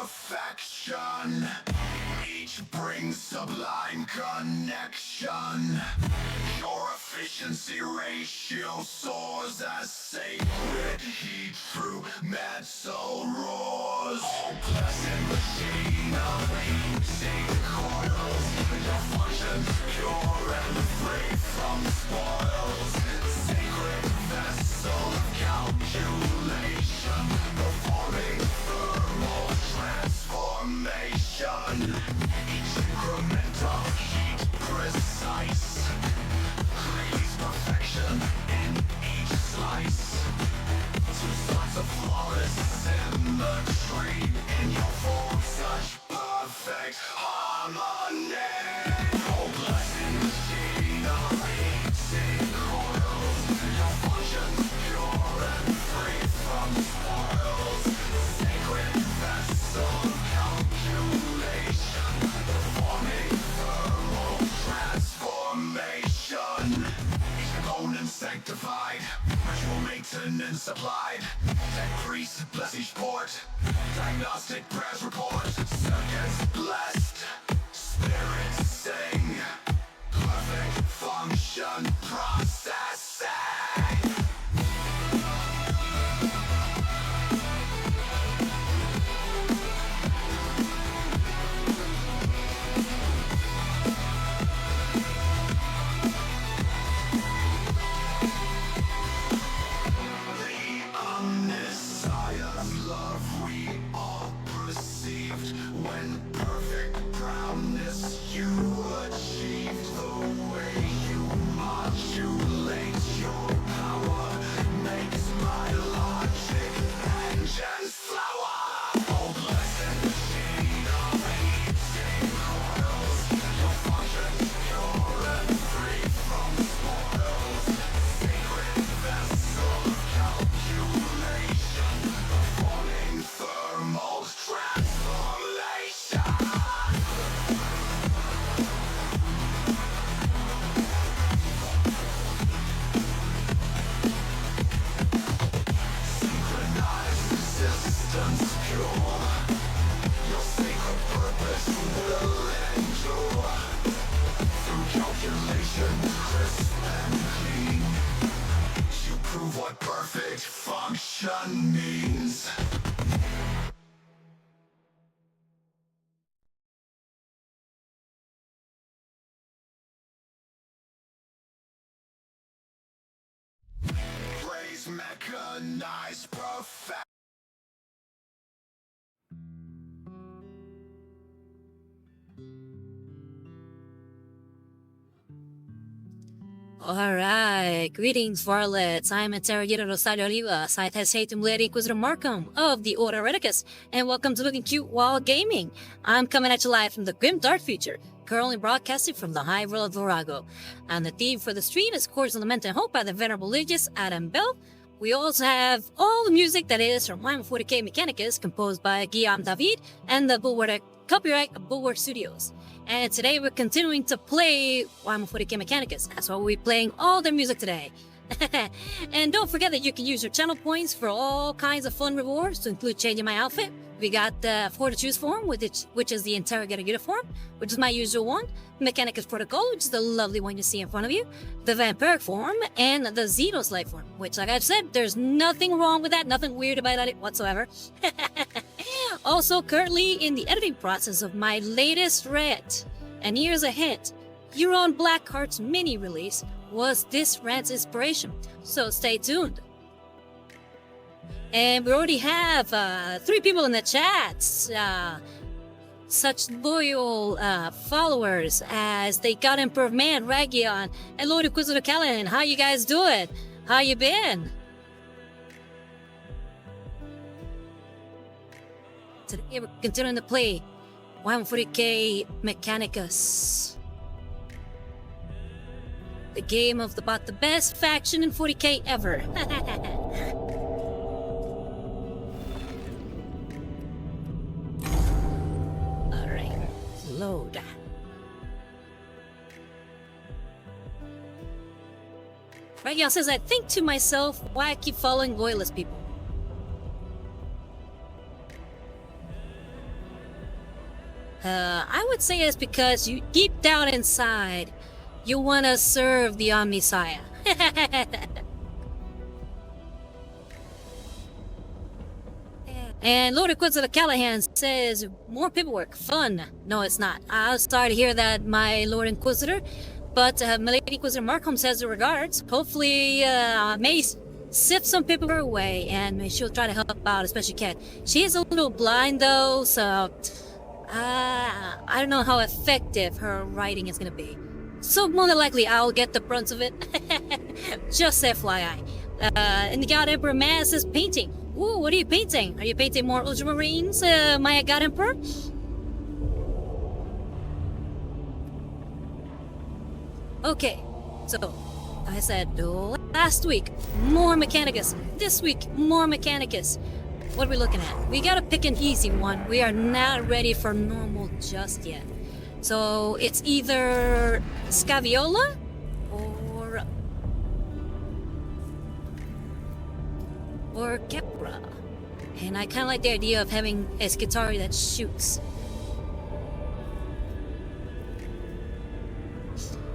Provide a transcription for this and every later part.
perfection. Each brings sublime connection. Your efficiency ratio soars as sacred heat through metal roars. Blessed machine of heating coils. Your functions pure and free from spoils. Sacred vessel of calculation, performing thermal transformation. Each increment of heat precise creates perfection in each slice. Two sides of flawless symmetry in your form, such perfect harmony. Oh, blessed machine of heating coils. Your functions pure and free from spoils. Sacred vessel of calculation, performing thermal transformation. Each component sanctified, ritual maintenance applied. Tech priest bless each port, diagnostic prayers report. Circuits blessed, spirits sing, perfect function processing. Love we all perceived when perfect brownness you achieved. The way you modulate your power makes my logic engines flower. Oh, blessed machine of heating coils. Your functions pure and free from spoils. Sacred vessel of calculation, performing thermal transformation. Synchronized resistance pure. Your sacred purpose will endure. Through calculation crisp and clean, you prove what perfect function means. Praise Mechanized Perfection. Alright, greetings varlets, I'm Interrogator Rosario Rivas, I Hatem Lady Inquisitor Markham of the Order Mechanicus, and welcome to Looking Cute While Gaming. I'm coming at you live from the grim dark future, currently broadcasting from the High World of Virago. And the theme for the stream is Chords, Lament, and Hope by the Venerable Religious Adam Bell. We also have all the music that is from WH40K Mechanicus, composed by Guillaume David, and the Bulwark copyright of Bulwark Studios. And today we're continuing to play WH40K Mechanicus. That's why we're playing all their music today. And don't forget that you can use your channel points for all kinds of fun rewards, to include changing my outfit. We got the 4 to choose form, which is the Interrogator uniform, which is my usual one. Mechanicus Protocol, which is the lovely one you see in front of you. The Vampiric form, and the Xenos life form, which, like I've said, there's nothing wrong with that, nothing weird about it whatsoever. Also, currently in the editing process of my latest rant. And here's a hint. Euron Blackheart's mini release was this rant's inspiration, so stay tuned. And we already have 3 people in the chat, such loyal followers as They Got Emperor Man, Ragion, and Lord Inquisitor Callan. How you guys doing? How you been? Today we're continuing to play WH40K Mechanicus. The game of about the best faction in 40K ever. Alright, load. Ragion says, I think to myself, why I keep following loyalist people. I would say it's because you deep down inside, you want to serve the Omnisire. And Lord Inquisitor Callahan says, more paperwork, fun. No, it's not. I was sorry to hear that, my Lord Inquisitor. But Milady Inquisitor Markham says her regards. Hopefully, may sift some paperwork away, and she'll try to help out as best she can. She is a little blind, though, so I don't know how effective her writing is going to be. So more than likely, I'll get the brunt of it. Just FYI. And the God Emperor Maz is painting. Ooh, what are you painting? Are you painting more Ultramarines, my God Emperor? Okay, so I said last week, more Mechanicus. This week, more Mechanicus. What are we looking at? We gotta pick an easy one. We are not ready for normal just yet. So it's either Scaviola or Kepra. And I kind of like the idea of having a Skitarii that shoots.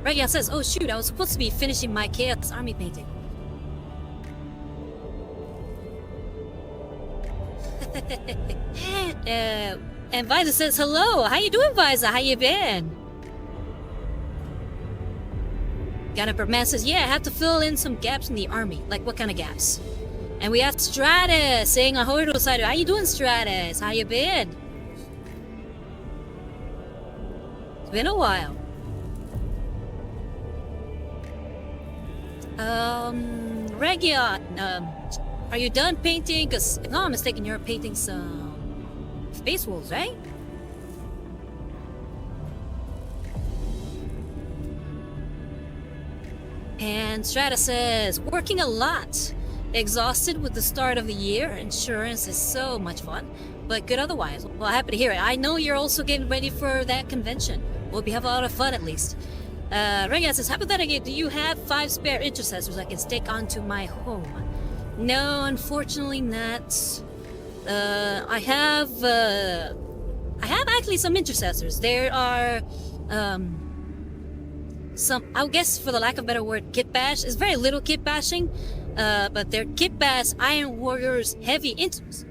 Regia says, oh shoot, I was supposed to be finishing my Chaos Army painting. And Visa says, hello, how you doing, Visa? How you been? Gunner Man says, yeah, I have to fill in some gaps in the army. Like, what kind of gaps? And we have Stratus saying, ahoy, Rosario. How you doing, Stratus? How you been? It's been a while. Regia, are you done painting? Because if not I'm mistaken, you're painting some Space Wolves, right? And Stratus says, working a lot. Exhausted with the start of the year. Insurance is so much fun, but good otherwise. Well, happy to hear it. I know you're also getting ready for that convention. We'll be having a lot of fun at least. Regia says, hypothetically, do you have 5 spare intercessors I can stake onto my home? No, unfortunately not. I have actually some intercessors. There are, some, I guess for the lack of a better word, kit bash. It's very little kit bashing, but they're kit bash Iron Warriors heavy inters.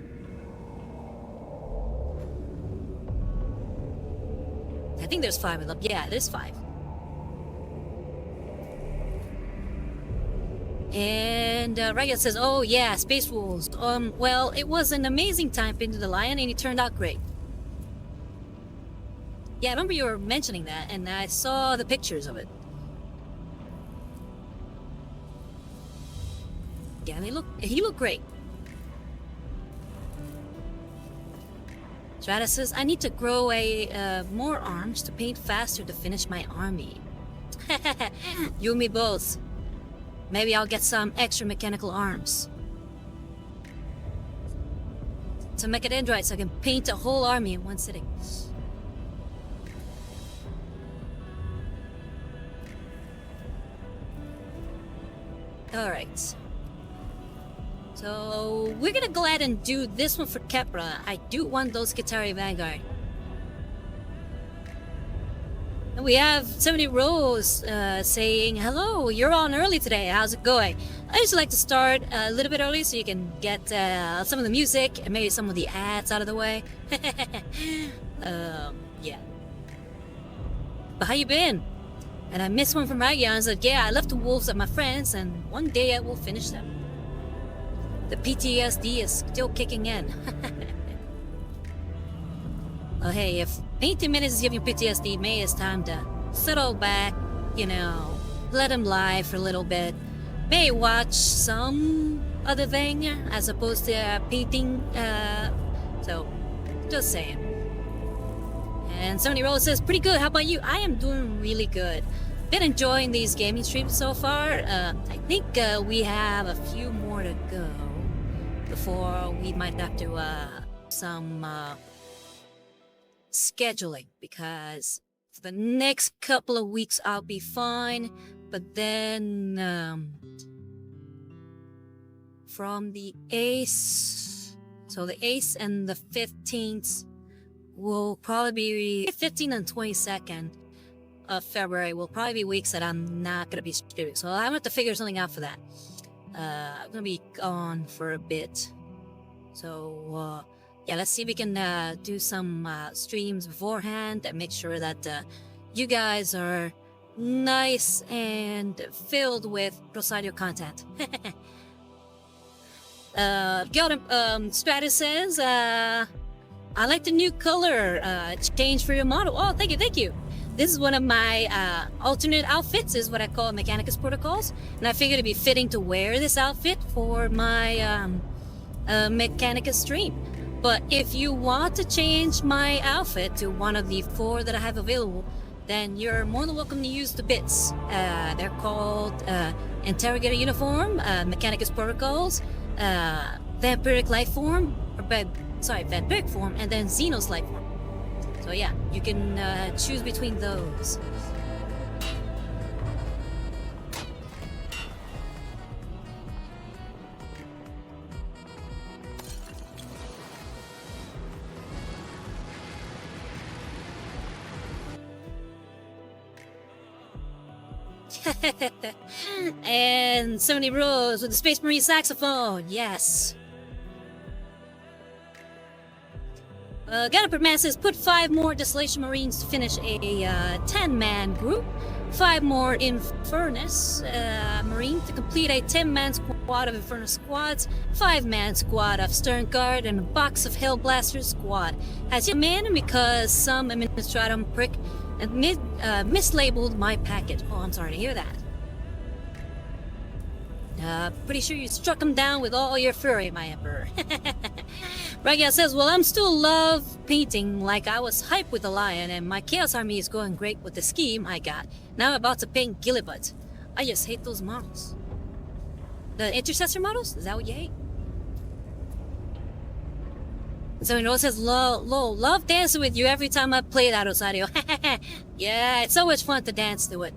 I think there's 5 of them. Yeah, there's 5. And Regia says, oh yeah, Space Wolves. Well, it was an amazing time painting the lion and it turned out great. Yeah, I remember you were mentioning that, and I saw the pictures of it. Yeah, and he looked great. Stratus says, I need to grow more arms to paint faster to finish my army. You and me both. Maybe I'll get some extra mechanical arms. Some mechadendrites so I can paint a whole army in one sitting. Alright. So, we're gonna go ahead and do this one for Kepra. I do want those Skitarii Vanguard. And we have 70 Rose saying, hello, you're on early today. How's it going? I usually like to start a little bit early so you can get some of the music and maybe some of the ads out of the way. Yeah. But how you been? And I missed one from Ragia and said, yeah, I left the wolves at my friends and one day I will finish them. The PTSD is still kicking in. Oh hey, if painting minutes is giving you PTSD, maybe it's time to settle back, you know, let him lie for a little bit. May watch some other thing as opposed to painting, so, just saying. And Sony Rose says, pretty good, how about you? I am doing really good. Been enjoying these gaming streams so far. I think we have a few more to go before we might have to, some, scheduling, because for the next couple of weeks I'll be fine, but then from the 8th, so the 8th and the 15th will probably be 15th and 22nd of February. Will probably be weeks that I'm not gonna be streaming, so I'm gonna have to figure something out for that. I'm gonna be gone for a bit, so yeah, let's see if we can do some streams beforehand and make sure that you guys are nice and filled with Rosario content. Stratus says, I like the new color change for your model. Oh, thank you, thank you. This is one of my alternate outfits, is what I call Mechanicus protocols. And I figured it'd be fitting to wear this outfit for my Mechanicus stream. But if you want to change my outfit to one of the 4 that I have available, then you're more than welcome to use the bits. They're called Interrogator Uniform, Mechanicus Protocols, Vampiric Life Form, Vampiric Form, and then Xeno's Life Form. So yeah, you can choose between those. And 70 Rose with the Space Marine saxophone, yes. Gallopert Man says, put 5 more Desolation Marines to finish a 10-man group, 5 more Infernus Marine to complete a 10-man squad of Infernus squads, 5-man squad of Stern Guard, and a box of Hellblaster squad. Has your man because some administratum prick and mislabeled my package. Oh, I'm sorry to hear that. Pretty sure you struck him down with all your fury, my emperor. Ragia says, well, I'm still love painting like I was hyped with the lion, and my Chaos Army is going great with the scheme I got. Now I'm about to paint Gillibuds. I just hate those models. The Intercessor models? Is that what you hate? So it says, love dancing with you every time I play that, Rosario. Yeah, it's so much fun to dance to it.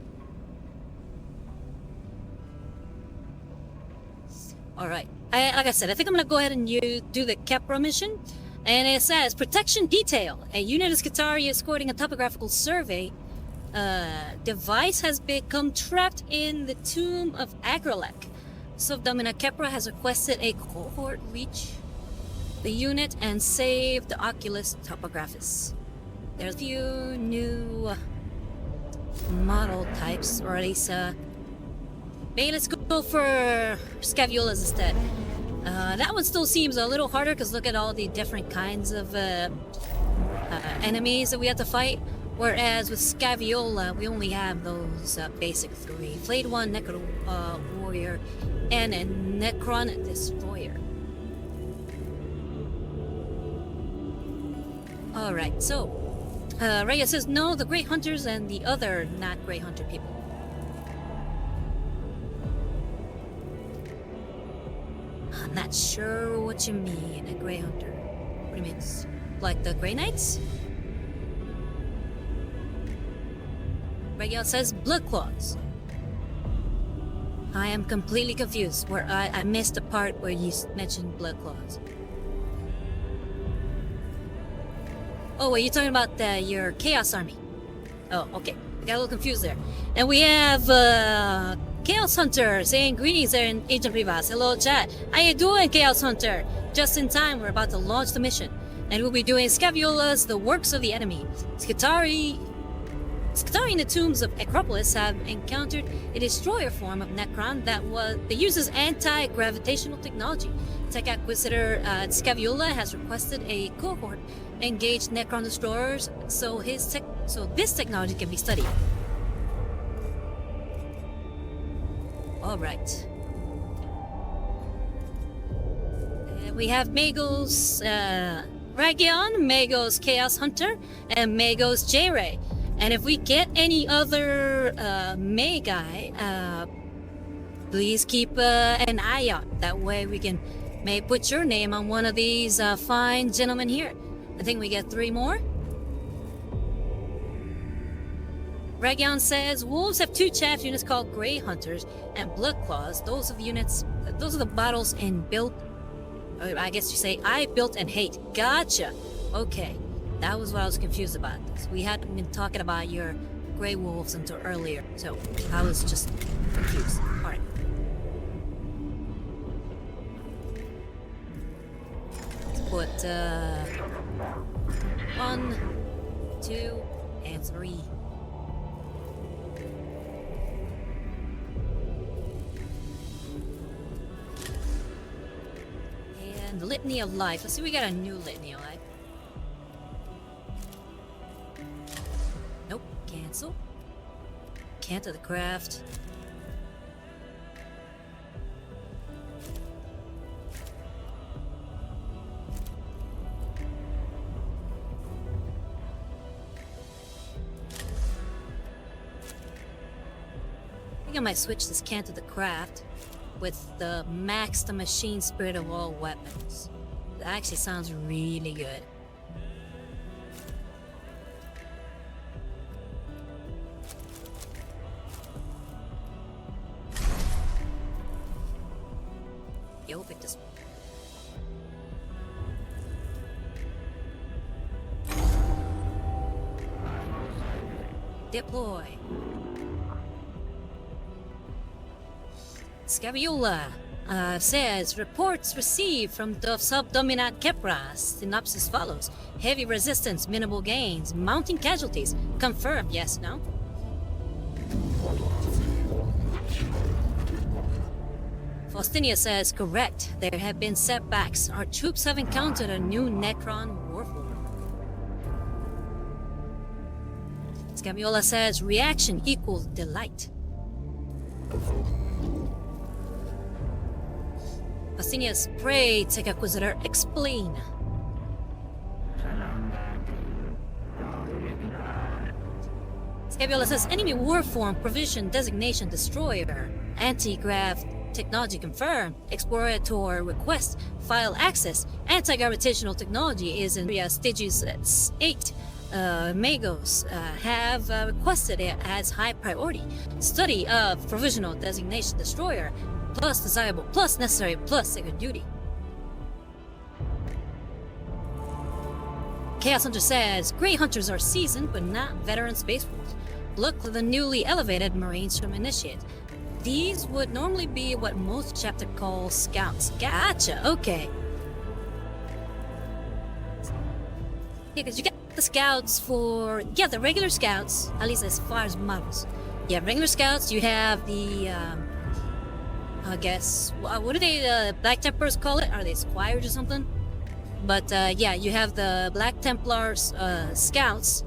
Alright, like I said, I think I'm gonna go ahead and do the Kepra mission. And it says, Protection Detail. A unit of Skitarii escorting a topographical survey device has become trapped in the tomb of Agralek. Subdomina Kepra has requested a cohort reach the unit and save the Oculus Topographus. There's a few new model types, or at least maybe let's go for Scaviolas instead. That one still seems a little harder because look at all the different kinds of enemies that we have to fight. Whereas with Scaviola, we only have those basic 3. Flayed one, Necron Warrior, and a Necron Destroyer. Alright, so Raya says no, the Grey Hunters and the other not Grey Hunter people. I'm not sure what you mean, a Grey Hunter. What do you mean? Like the Grey Knights? Raya says Blood Claws. I am completely confused, where I missed the part where you mentioned Blood Claws. Oh, wait, you're talking about your Chaos Army. Oh, okay. I got a little confused there. And we have Chaos Hunter saying greetings there in Agent Rivas. Hello, chat. How you doing, Chaos Hunter? Just in time, we're about to launch the mission. And we'll be doing Scaviola's The Works of the Enemy. Skitarii in the tombs of Acropolis have encountered a destroyer form of Necron that uses anti-gravitational technology. Tech Acquisitor Scaviola has requested a cohort engage Necron destroyers so this technology can be studied. Alright. We have Magos Ragion, Magos Chaos Hunter, and Magos J-Ray. And if we get any other Magi, please keep an eye out. That way we can may put your name on one of these fine gentlemen here. I think we get 3 more. Ragion says, wolves have 2 chaff units called Grey Hunters and Blood Claws. Those are the battles in built, I guess you say, I built and hate. Gotcha. Okay. That was what I was confused about. We hadn't been talking about your Grey Wolves until earlier, so I was just confused. Alright. Let's put, 1, 2, and 3. And the Litany of Life. Let's see, we got a new Litany of Life. Nope, cancel. Cant of the Craft. I think I might switch this Cant of the Craft with the Max the Machine Spirit of all weapons. That actually sounds really good. Yo, pick this one. Deploy. Scaviola says, reports received from the subdominant Kepra. Synopsis follows. Heavy resistance, minimal gains, mounting casualties. Confirmed, yes, no? Faustinia says, correct. There have been setbacks. Our troops have encountered a new Necron warform. Scaviola says, reaction equals delight. Faustinia, pray, Tech Acquisitor, explain. Scaviola says, enemy warform, provision, designation, destroyer, anti-grav, technology confirmed, explorator request, file access, anti-gravitational technology is in stages 8. Magos have requested it as high priority. Study of provisional designation destroyer, plus desirable, plus necessary, plus sacred duty. Chaos Hunter says, Grey Hunters are seasoned but not veteran Space Wolves. Look for the newly elevated Marines from Initiate. These would normally be what most chapter calls Scouts. Gotcha, okay. Yeah, because you got the Scouts for... Yeah, the regular Scouts, at least as far as models. Yeah, regular Scouts, you have the... I guess... What do they, Black Templars call it? Are they Squires or something? But, yeah, you have the Black Templars, Scouts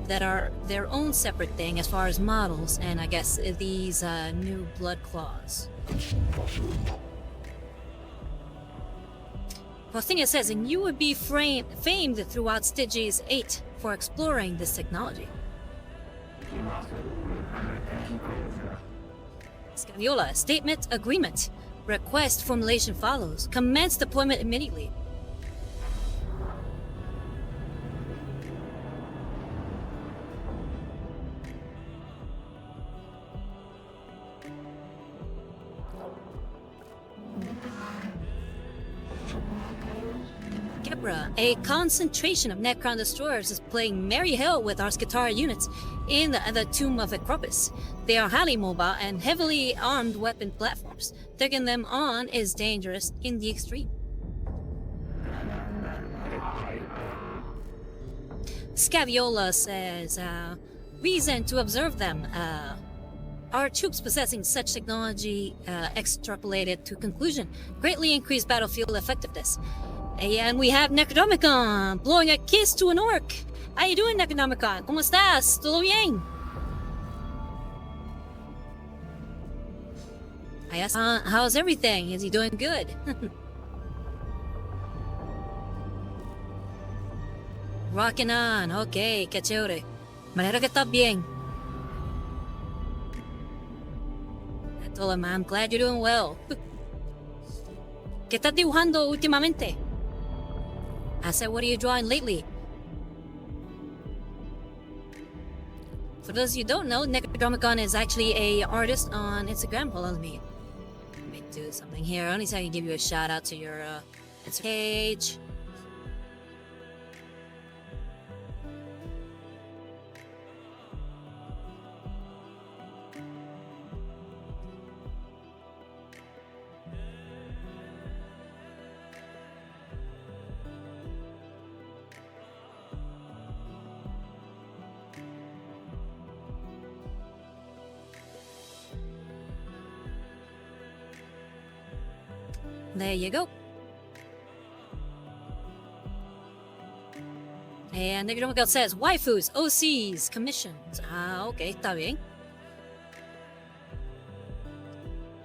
that are their own separate thing as far as models, and I guess these, new Blood Claws. Faustinia says, and you would be famed throughout Stages 8 for exploring this technology. Scaviola, statement, agreement. Request formulation follows. Commence deployment immediately. A concentration of Necron destroyers is playing merry hell with our Skitara units in the Tomb of Acropis. They are highly mobile and heavily armed weapon platforms. Taking them on is dangerous in the extreme. Scaviola says, reason to observe them. Our troops possessing such technology extrapolated to conclusion greatly increased battlefield effectiveness. And we have Necronomicon blowing a kiss to an orc. How you doing, Necronomicon? ¿Cómo estás? ¿Todo bien? I asked, how's everything? Is he doing good? Rocking on. Okay, qué chévere. Me alegro que estás bien. I told him, I'm glad you're doing well. ¿Qué estás dibujando últimamente? I said, what are you drawing lately? For those of you who don't know, Necronomicon is actually a artist on Instagram. Hold on, let me do something here. Only so I can give you a shout out to your Instagram page. There you go. And Necron Tomb World says, waifus, OCs, commissions. Ah, ok, está bien.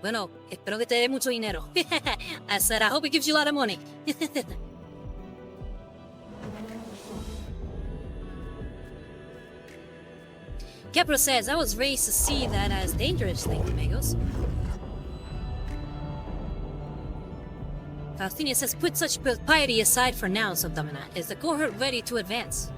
Bueno, espero que te dé mucho dinero. I said, I hope it gives you a lot of money. Kepler says, I was raised to see that as dangerous, thank you, amigos. Faustina says, put such piety aside for now, Subdomina. Is the cohort ready to advance?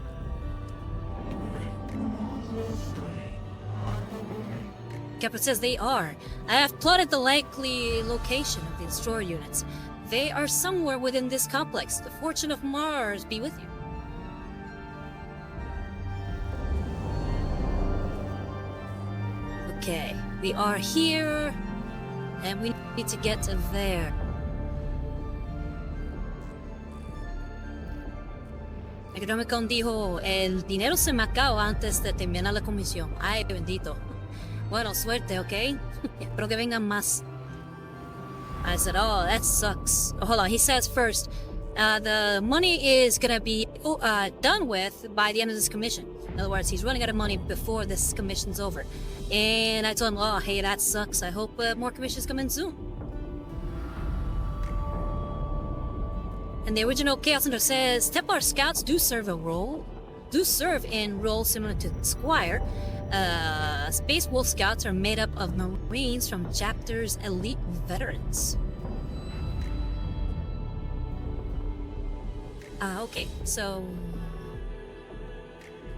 Kepler says they are. I have plotted the likely location of the destroyer units. They are somewhere within this complex. The fortune of Mars be with you. Okay, we are here, and we need to get to there. Economicon dijo, el dinero se me acaba antes de terminar la comisión. Ay, bendito. Bueno, suerte, ¿ok? Espero que vengan más. I said, oh, that sucks. Oh, hold on, he says first, the money is gonna be done with by the end of this commission. In other words, he's running out of money before this commission's over. And I told him, oh, hey, that sucks. I hope more commissions come in soon. And the original Chaos Hunter says, Templar Scouts do serve in roles similar to Squire. Space Wolf Scouts are made up of Marines from Chapter's elite veterans. Okay, so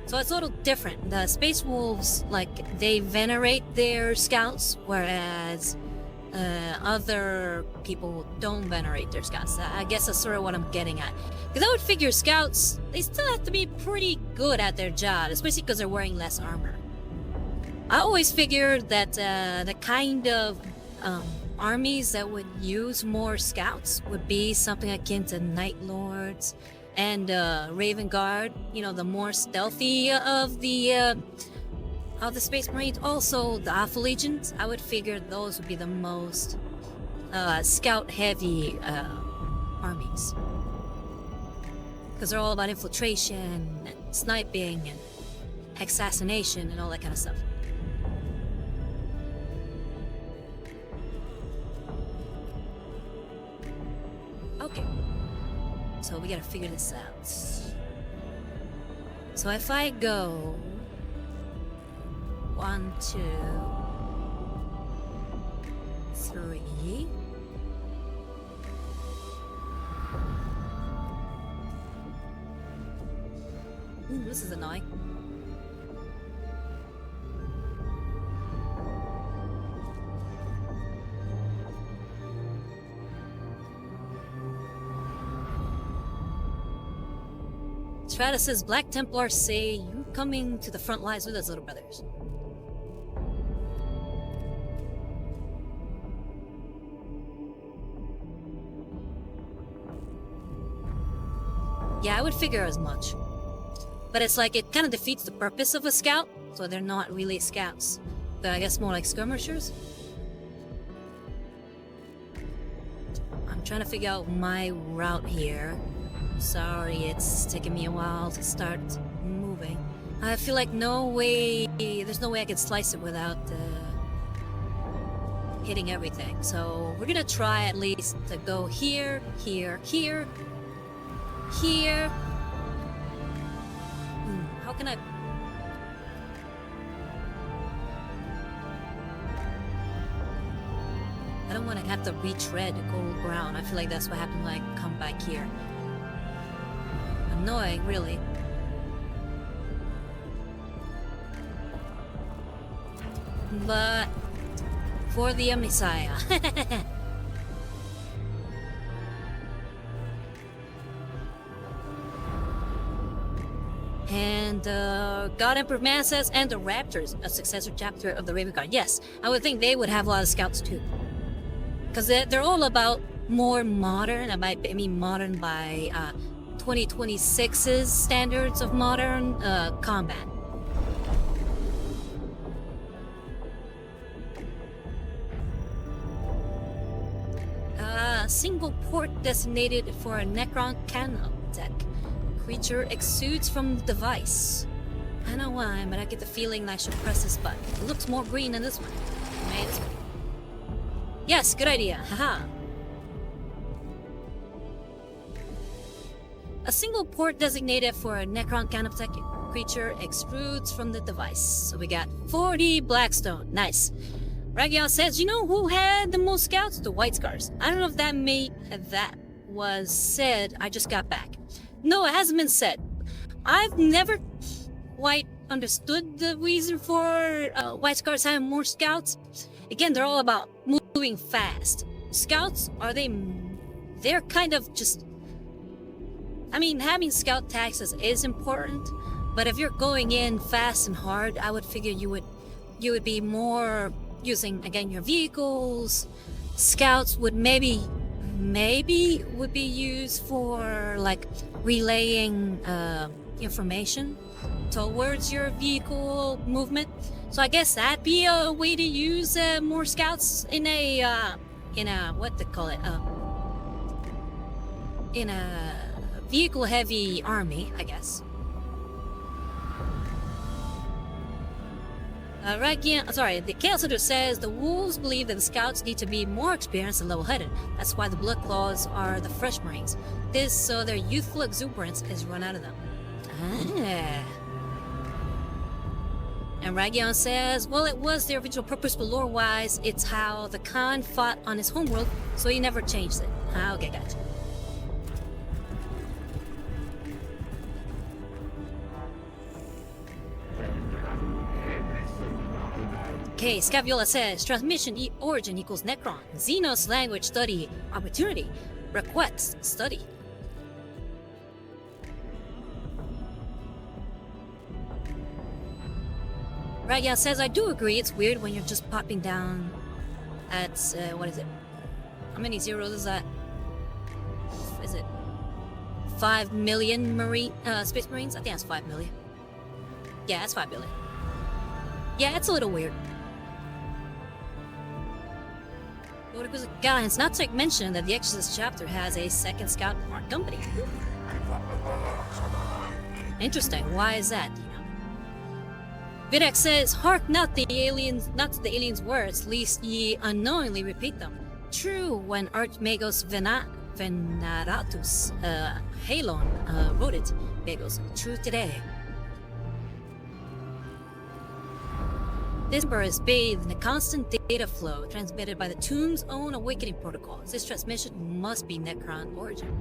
it's a little different. The Space Wolves, like, they venerate their scouts, whereas other people don't venerate their scouts. I guess that's sort of what I'm getting at. Because I would figure scouts, they still have to be pretty good at their job, especially because they're wearing less armor. I always figured that the kind of armies that would use more scouts would be something akin to Night Lords and Raven Guard, you know, the more stealthy of the Space Marines. Also, the Alpha Legions, I would figure those would be the most scout-heavy armies. Because they're all about infiltration, and sniping, and assassination, and all that kind of stuff. Okay. So we gotta figure this out. So if I go 1, 2, 3. Ooh, this is annoying. Stratus says, Black Templars say you coming to the front lines with us, little brothers. Yeah, I would figure as much. But it's like, it kind of defeats the purpose of a scout, so they're not really scouts. But I guess more like skirmishers? I'm trying to figure out my route here. Sorry, it's taking me a while to start moving. I feel like there's no way I can slice it without hitting everything. So we're gonna try at least to go here, here, here, here. How can I... I don't want to have to retread gold ground. I feel like that's what happened when I come back here. Annoying, really. But for the Messiah. And God Emperor Man says, and the Raptors, a successor chapter of the Raven Guard. Yes, I would think they would have a lot of scouts too. Because they're all about more modern, I mean modern by 2026's standards of modern combat. single port designated for a Necron cannon tech. Creature exudes from the device. I don't know why, but I get the feeling I should press this button. It looks more green than this one. Maybe this one. Yes, good idea. Haha. A single port designated for a Necron canoptech creature extrudes from the device. So we got 40 Blackstone. Nice. Ragiel says, you know who had the most scouts? The White Scars. I don't know if that was said. I just got back. No, it hasn't been said. I've never quite understood the reason for White Scars having more scouts. Again, they're all about moving fast. Scouts, they're kind of just... I mean, having scout taxes is important, but if you're going in fast and hard, I would figure you would be more using, again, your vehicles. Scouts would maybe would be used for, like, relaying information towards your vehicle movement. So I guess that'd be a way to use more scouts in a what they call it, in a vehicle-heavy army, I guess. The Chaos Hunter says the wolves believe that the scouts need to be more experienced and level-headed. That's why the Blood Claws are the fresh marines. This so their youthful exuberance is run out of them. Ah. And Ragion says, well, it was the original purpose, but lore-wise, it's how the Khan fought on his homeworld, so he never changed it. Ah, okay, gotcha. Okay, Scaviola says, transmission origin equals Necron. Xenos language study opportunity. Request study. Ragia says, I do agree, it's weird when you're just popping down at, what is it? How many zeros is that? Is it 5 million Space Marines? I think that's 5 million. Yeah, that's 5 billion. Yeah, it's a little weird. Guys, not to mention that the Exodus chapter has a second scout armed company. Interesting, why is that? Videx says, hark not to the aliens' words, lest ye unknowingly repeat them. True, when Archmagos Veneratus Halon wrote it, Magos, true today. This number is bathed in a constant data flow transmitted by the tomb's own awakening protocols. This transmission must be Necron origin.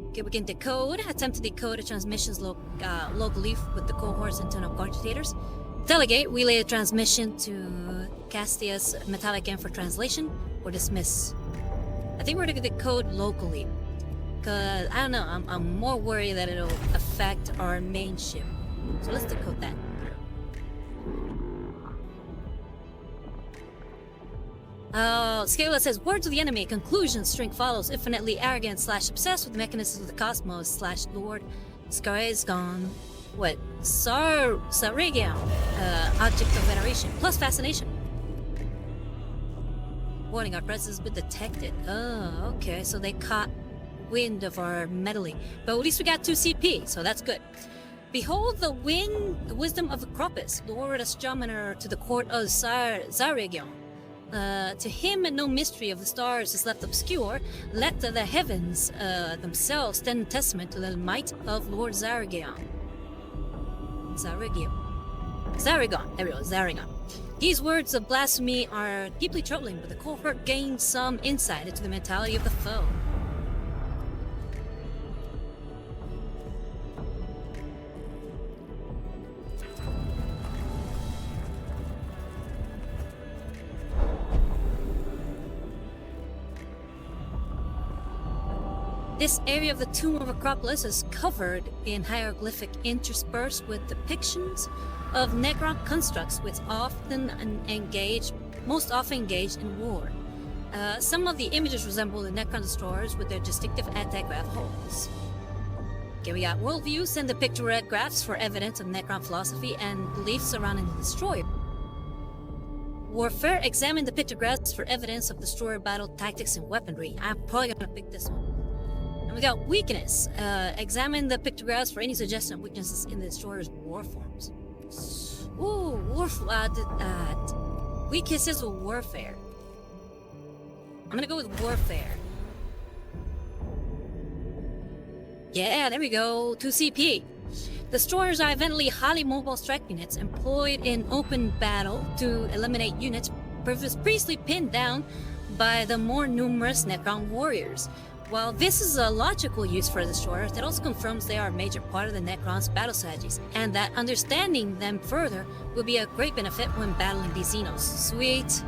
Okay, we can attempt to decode a transmission's local leaf with the cohort's internal cogitators. Delegate, relay the transmission to Castia's metallic M for translation, or dismiss. I think we're going to decode locally. Cause, I don't know, I'm more worried that it'll affect our main ship. So let's decode that. Scala says, words of the enemy, conclusion, string follows, infinitely arrogant / obsessed with the mechanisms of the cosmos / Lord Skaresgon. What? Sarregion, object of veneration, plus fascination. Warning, our presence has been detected. Oh, okay, so they caught wind of our meddling. But at least we got 2 CP, so that's good. Behold the wisdom of Acropus, Lord Astronomer to the court of Zaregion. To him no mystery of the stars is left obscure. Let the heavens themselves stand testament to the might of Lord Zaregion. Zaragon. There we go, Zaragon. These words of blasphemy are deeply troubling, but the cohort gained some insight into the mentality of the foe. This area of the Tomb of Acropolis is covered in hieroglyphic interspersed with depictions of Necron constructs which most often engaged in war. Some of the images resemble the Necron destroyers with their distinctive anti-grav hulls. Okay, we got worldviews and the pictographs for evidence of Necron philosophy and beliefs surrounding the destroyer. Warfare. Examine the pictographs for evidence of destroyer battle tactics and weaponry. I'm probably gonna pick this one. And we got Weakness. Examine the pictographs for any suggestion of weaknesses in the destroyer's war forms. Ooh, weaknesses or warfare. I'm gonna go with warfare. Yeah, there we go. 2 CP. Destroyers are evidently highly mobile strike units employed in open battle to eliminate units previously pinned down by the more numerous Necron warriors. While this is a logical use for destroyers, it also confirms they are a major part of the Necron's battle strategies, and that understanding them further will be a great benefit when battling these Xenos. Sweet.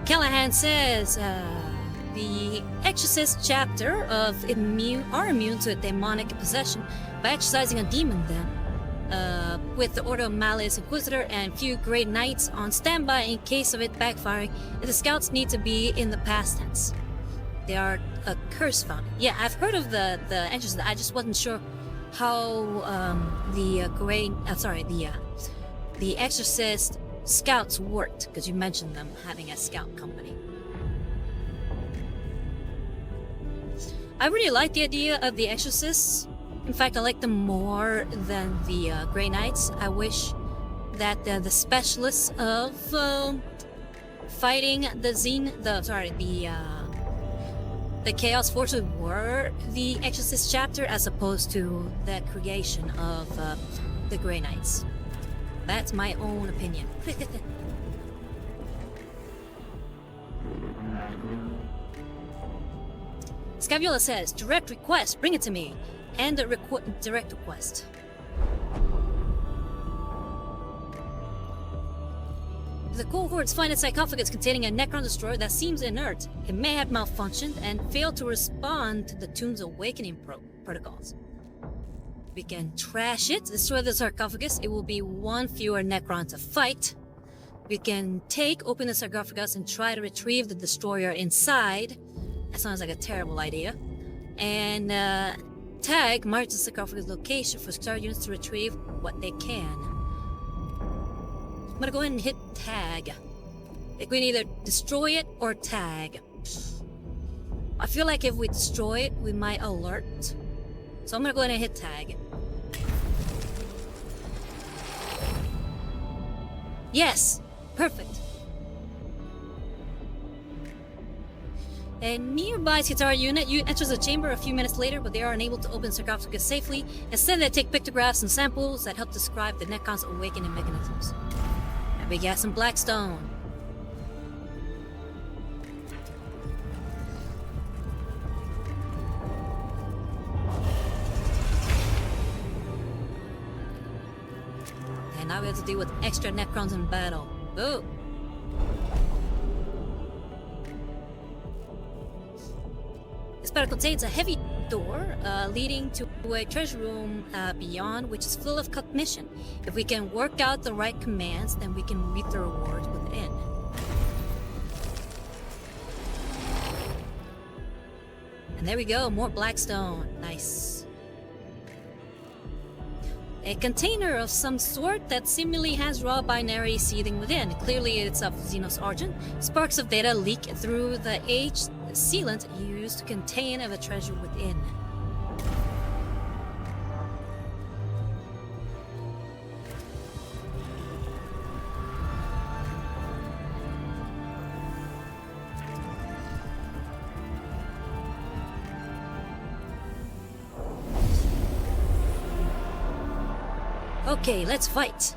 Callahan says, the Exorcist chapter of are immune to demonic possession by exercising a demon then. With the Order of Malice Inquisitor and few Great Knights on standby in case of it backfiring, the scouts need to be in the past tense. They are a curse fountain. Yeah, I've heard of the Exorcist. I just wasn't sure how the Exorcist scouts worked, because you mentioned them having a scout company. I really like the idea of the Exorcists. In fact, I like them more than the Grey Knights. I wish that the specialists of fighting the Chaos Forces were the Exorcist chapter, as opposed to the creation of the Grey Knights. That's my own opinion. Scavula says, direct request, bring it to me. And a direct request. The cohorts find a sarcophagus containing a Necron destroyer that seems inert. It may have malfunctioned and failed to respond to the Tomb's awakening protocols. We can trash it, destroy the sarcophagus. It will be one fewer Necron to fight. We can open the sarcophagus and try to retrieve the destroyer inside. That sounds like a terrible idea. And mark the sarcophagus location for star units to retrieve what they can. I'm gonna go ahead and hit tag. We can either destroy it or tag. I feel like if we destroy it, we might alert. So I'm gonna go ahead and hit tag. Yes! Perfect. A nearby Skitarii unit enters the chamber a few minutes later, but they are unable to open the sarcophagus safely. Instead, they take pictographs and samples that help describe the Necron's awakening mechanisms. And we got some Blackstone. And now we have to deal with extra Necrons in battle. Ooh. This battle contains a heavy door leading to a treasure room beyond, which is full of cognition. If we can work out the right commands, then we can reap the rewards within. And there we go, more Blackstone. Nice. A container of some sort that seemingly has raw binary seething within. Clearly it's of Xenos origin. Sparks of data leak through the aged sealant used to contain the treasure within. Okay, let's fight.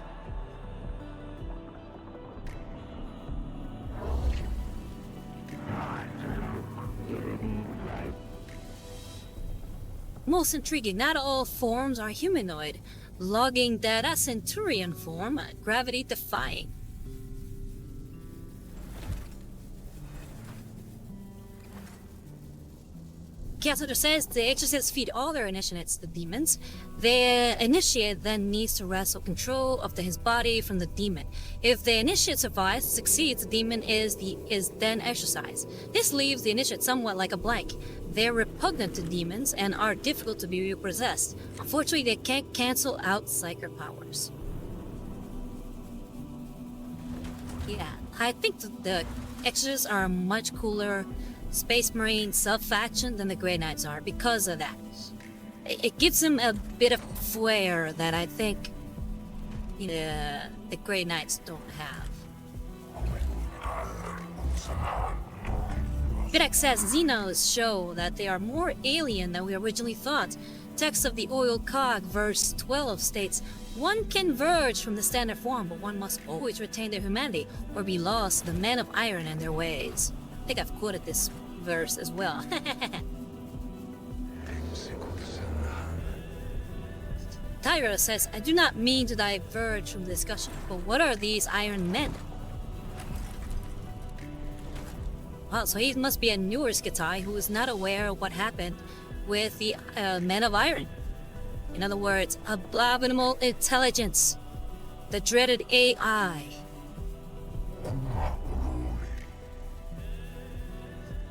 Most intriguing, not all forms are humanoid. Logging data, Centurion form, gravity defying. Chaos Hunter says the Exorcists feed all their initiates the demons. The initiate then needs to wrestle control of his body from the demon. If the initiate succeeds, the demon is then exorcised. This leaves the initiate somewhat like a blank. They're repugnant to demons and are difficult to be repossessed. Unfortunately, they can't cancel out psyker powers. Yeah, I think the Exorcists are a much cooler Space Marine sub-faction than the Grey Knights are because of that. It gives them a bit of flair that I think the Grey Knights don't have. Videx says Xenos show that they are more alien than we originally thought. Text of the Oil Cog, verse 12 states, "One can verge from the standard form, but one must always retain their humanity or be lost to the men of iron and their ways." I think I've quoted this verse as well. Tyra says, "I do not mean to diverge from the discussion, but what are these iron men?" Well, so he must be a newer Skitai who is not aware of what happened with the Men of Iron. In other words, abominable intelligence. The dreaded AI.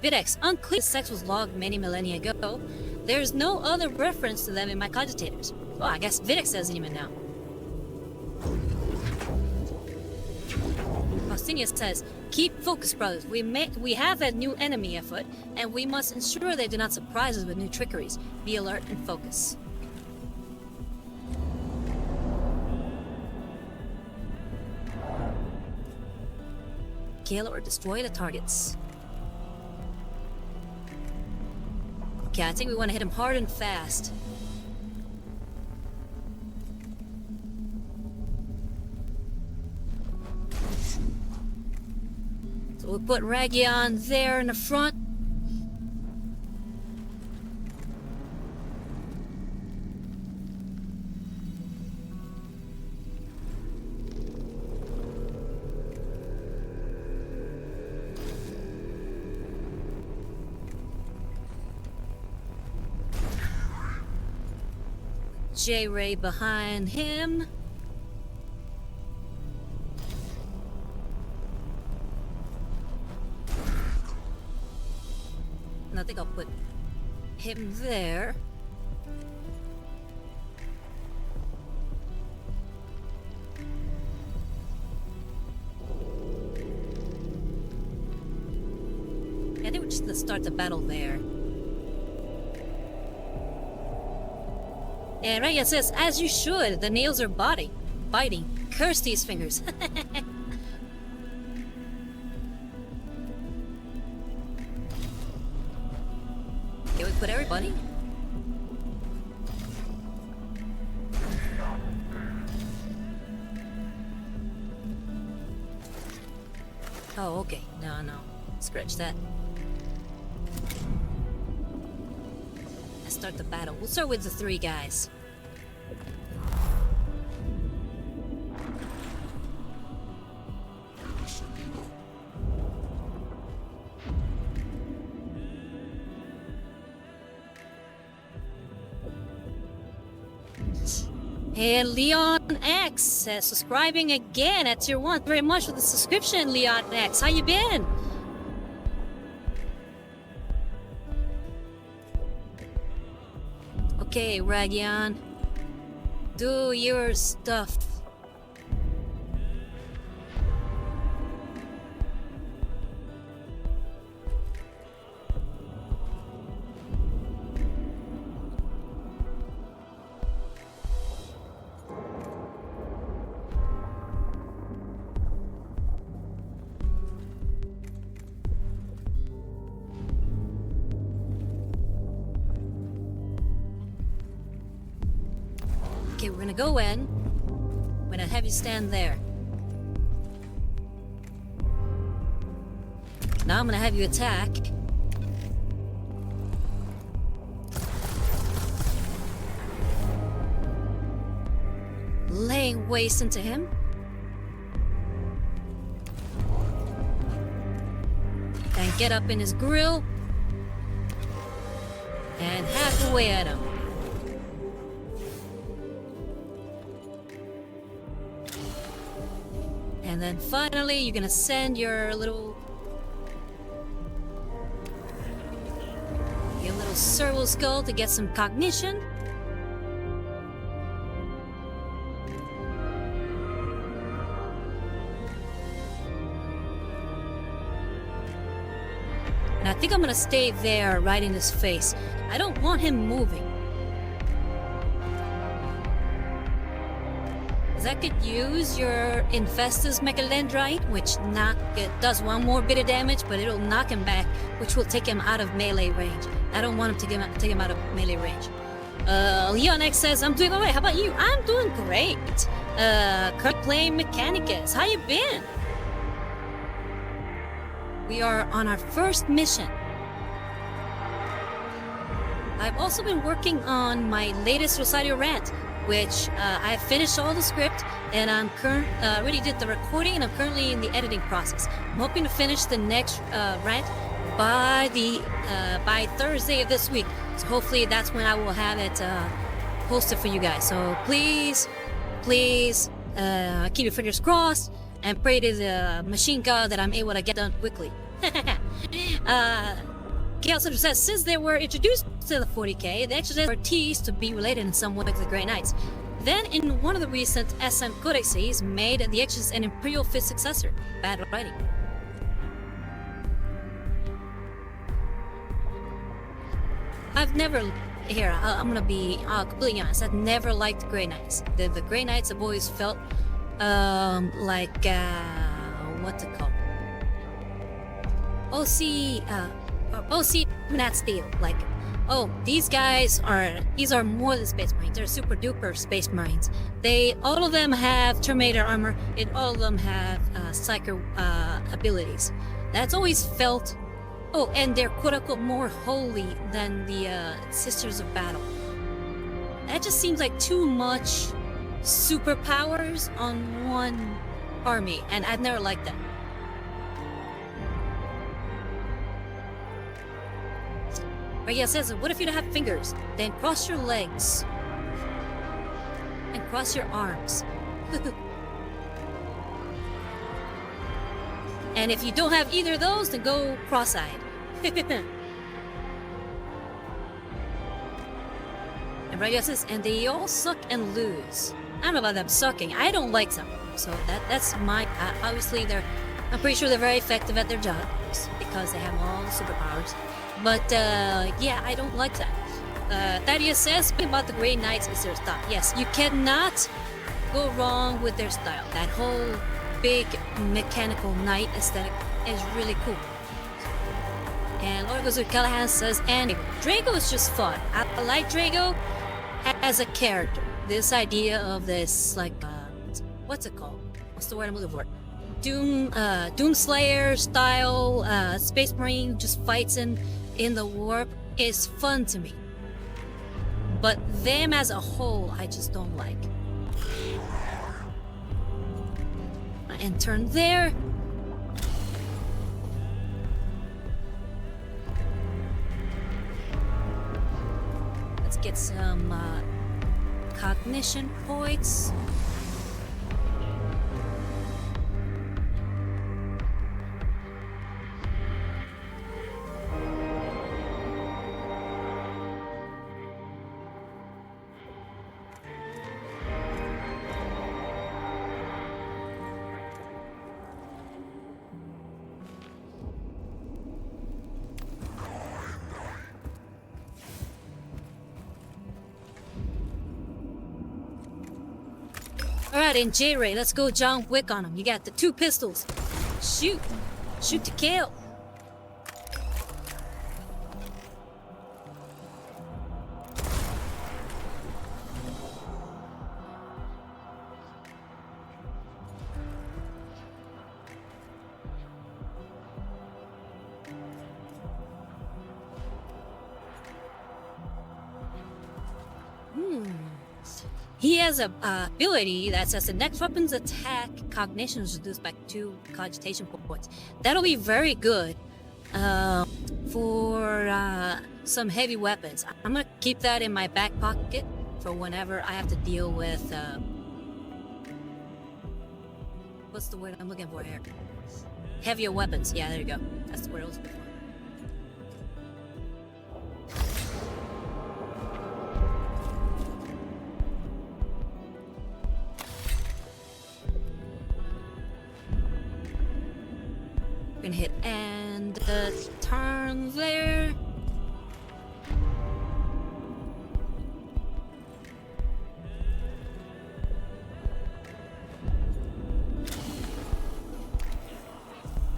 Videx, unclear if sex was logged many millennia ago. There's no other reference to them in my cogitators. Well, I guess Videx doesn't even know. Faustinius says, "Keep focused, brothers. We have a new enemy afoot, and we must ensure they do not surprise us with new trickeries. Be alert and focus." Kill or destroy the targets. Okay, I think we want to hit him hard and fast. So we'll put Region there in the front. J-Ray behind him. And I think I'll put him there. I think we're just gonna start the battle there. And right, it says, "As you should, the nails are biting. Curse these fingers." Can we put everybody? Oh, okay. No. Scratch that. Let's start the battle. We'll start with the 3 guys. And Leon X says, "Subscribing again at tier 1. Very much for the subscription, Leon X. How you been?" Okay, Ragion. Do your stuff. Okay, we're gonna go in. I'm gonna have you stand there. Now I'm gonna have you attack. Laying waste into him. And get up in his grill. And hack away at him. And then finally, you're gonna send your little little servo skull to get some cognition. And I think I'm gonna stay there right in his face. I don't want him moving. Because I could use your Infestus Mechalendrite, which it does one more bit of damage, but it'll knock him back, which will take him out of melee range. I don't want him to take him out of melee range. Leon X says, I'm doing alright, how about you? I'm doing great. Currently playing Mechanicus. How you been? We are on our first mission. I've also been working on my latest Rosario rant, which I finished all the script, and I'm already did the recording, and I'm currently in the editing process. I'm hoping to finish the next rant by Thursday of this week. So hopefully that's when I will have it posted for you guys. So please keep your fingers crossed and pray to the machine god that I'm able to get done quickly. Chaos Center says, since they were introduced to the 40K, the extras were teased to be related in some way to the Grey Knights. Then, in one of the recent SM codexes, made the extras an Imperial Fist successor. Bad writing. I've never... Here, I'm gonna be completely honest. I've never liked Grey Knights. The Grey Knights have always felt like... what's it called? OC Nat Steel, like, oh, these are more than Space Marines. They're super duper Space Marines. All of them have Terminator armor, and all of them have Psycho abilities. That's always felt, oh, and they're quote unquote more holy than the Sisters of Battle. That just seems like too much superpowers on one army, and I've never liked that. Regia says, what if you don't have fingers? Then cross your legs. And cross your arms. And if you don't have either of those, then go cross-eyed. And Regia says, and they all suck and lose. I don't know about them sucking. I don't like some. So that's my... obviously, I'm pretty sure they're very effective at their jobs because they have all the superpowers. But, yeah, I don't like that. Thaddeus says about the Grey Knights is their style. Yes, you cannot go wrong with their style. That whole big mechanical knight aesthetic is really cool. And Lord Goes with Callahan says, and Drago is just fun. I like Drago as a character. This idea of this, like, what's it called? What's the word I'm looking for? Doomslayer style, Space Marine just fights in the warp is fun to me. But them as a whole, I just don't like. And turn there. Let's get some cognition points. Alright, and J-Ray, let's go John Wick on him. You got the 2 pistols. Shoot. Shoot to kill. He has a ability that says the next weapon's attack cognition is reduced by 2 cogitation points. That'll be very good for some heavy weapons. I'm gonna keep that in my back pocket for whenever I have to deal with what's the word I'm looking for here? Heavier weapons. Yeah, there you go. That's the word I was looking for. turn there.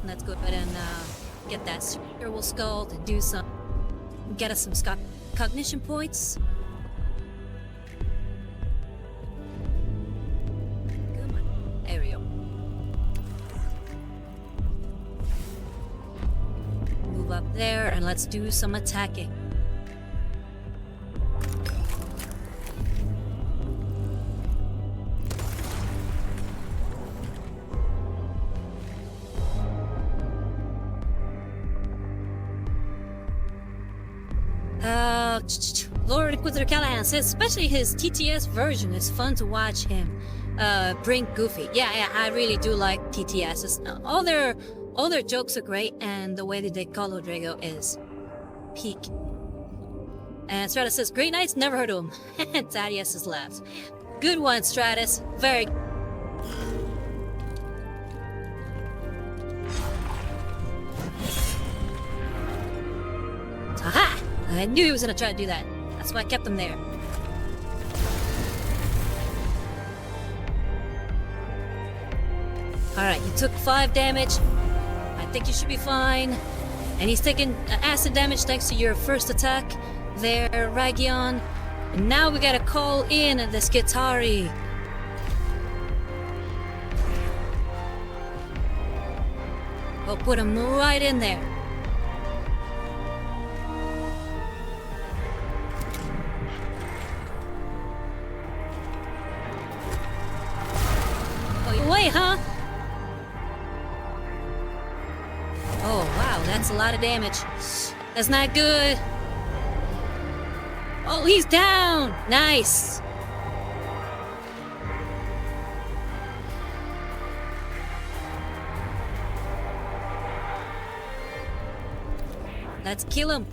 Let's go ahead and get that Spiritual Skull to do some, get us some cognition points. Come on, there we go. Move up there and let's do some attacking. Lord Inquisitor Callahan says especially his TTS version is fun to watch him bring Goofy. Yeah, I really do like TTS. All their jokes are great, and the way that they call Rodrigo is peak. And Stratus says, great nights, never heard of him. Thaddeus has left. Good one, Stratus. Very good. Aha! I knew he was gonna try to do that. That's why I kept him there. Alright, you took 5 damage. I think you should be fine. And he's taking acid damage thanks to your first attack there, Ragion. And now we gotta call in the Skitari. We'll put him right in there. Away, huh? Oh, wow, that's a lot of damage. That's not good. Oh, he's down! Nice! Let's kill him.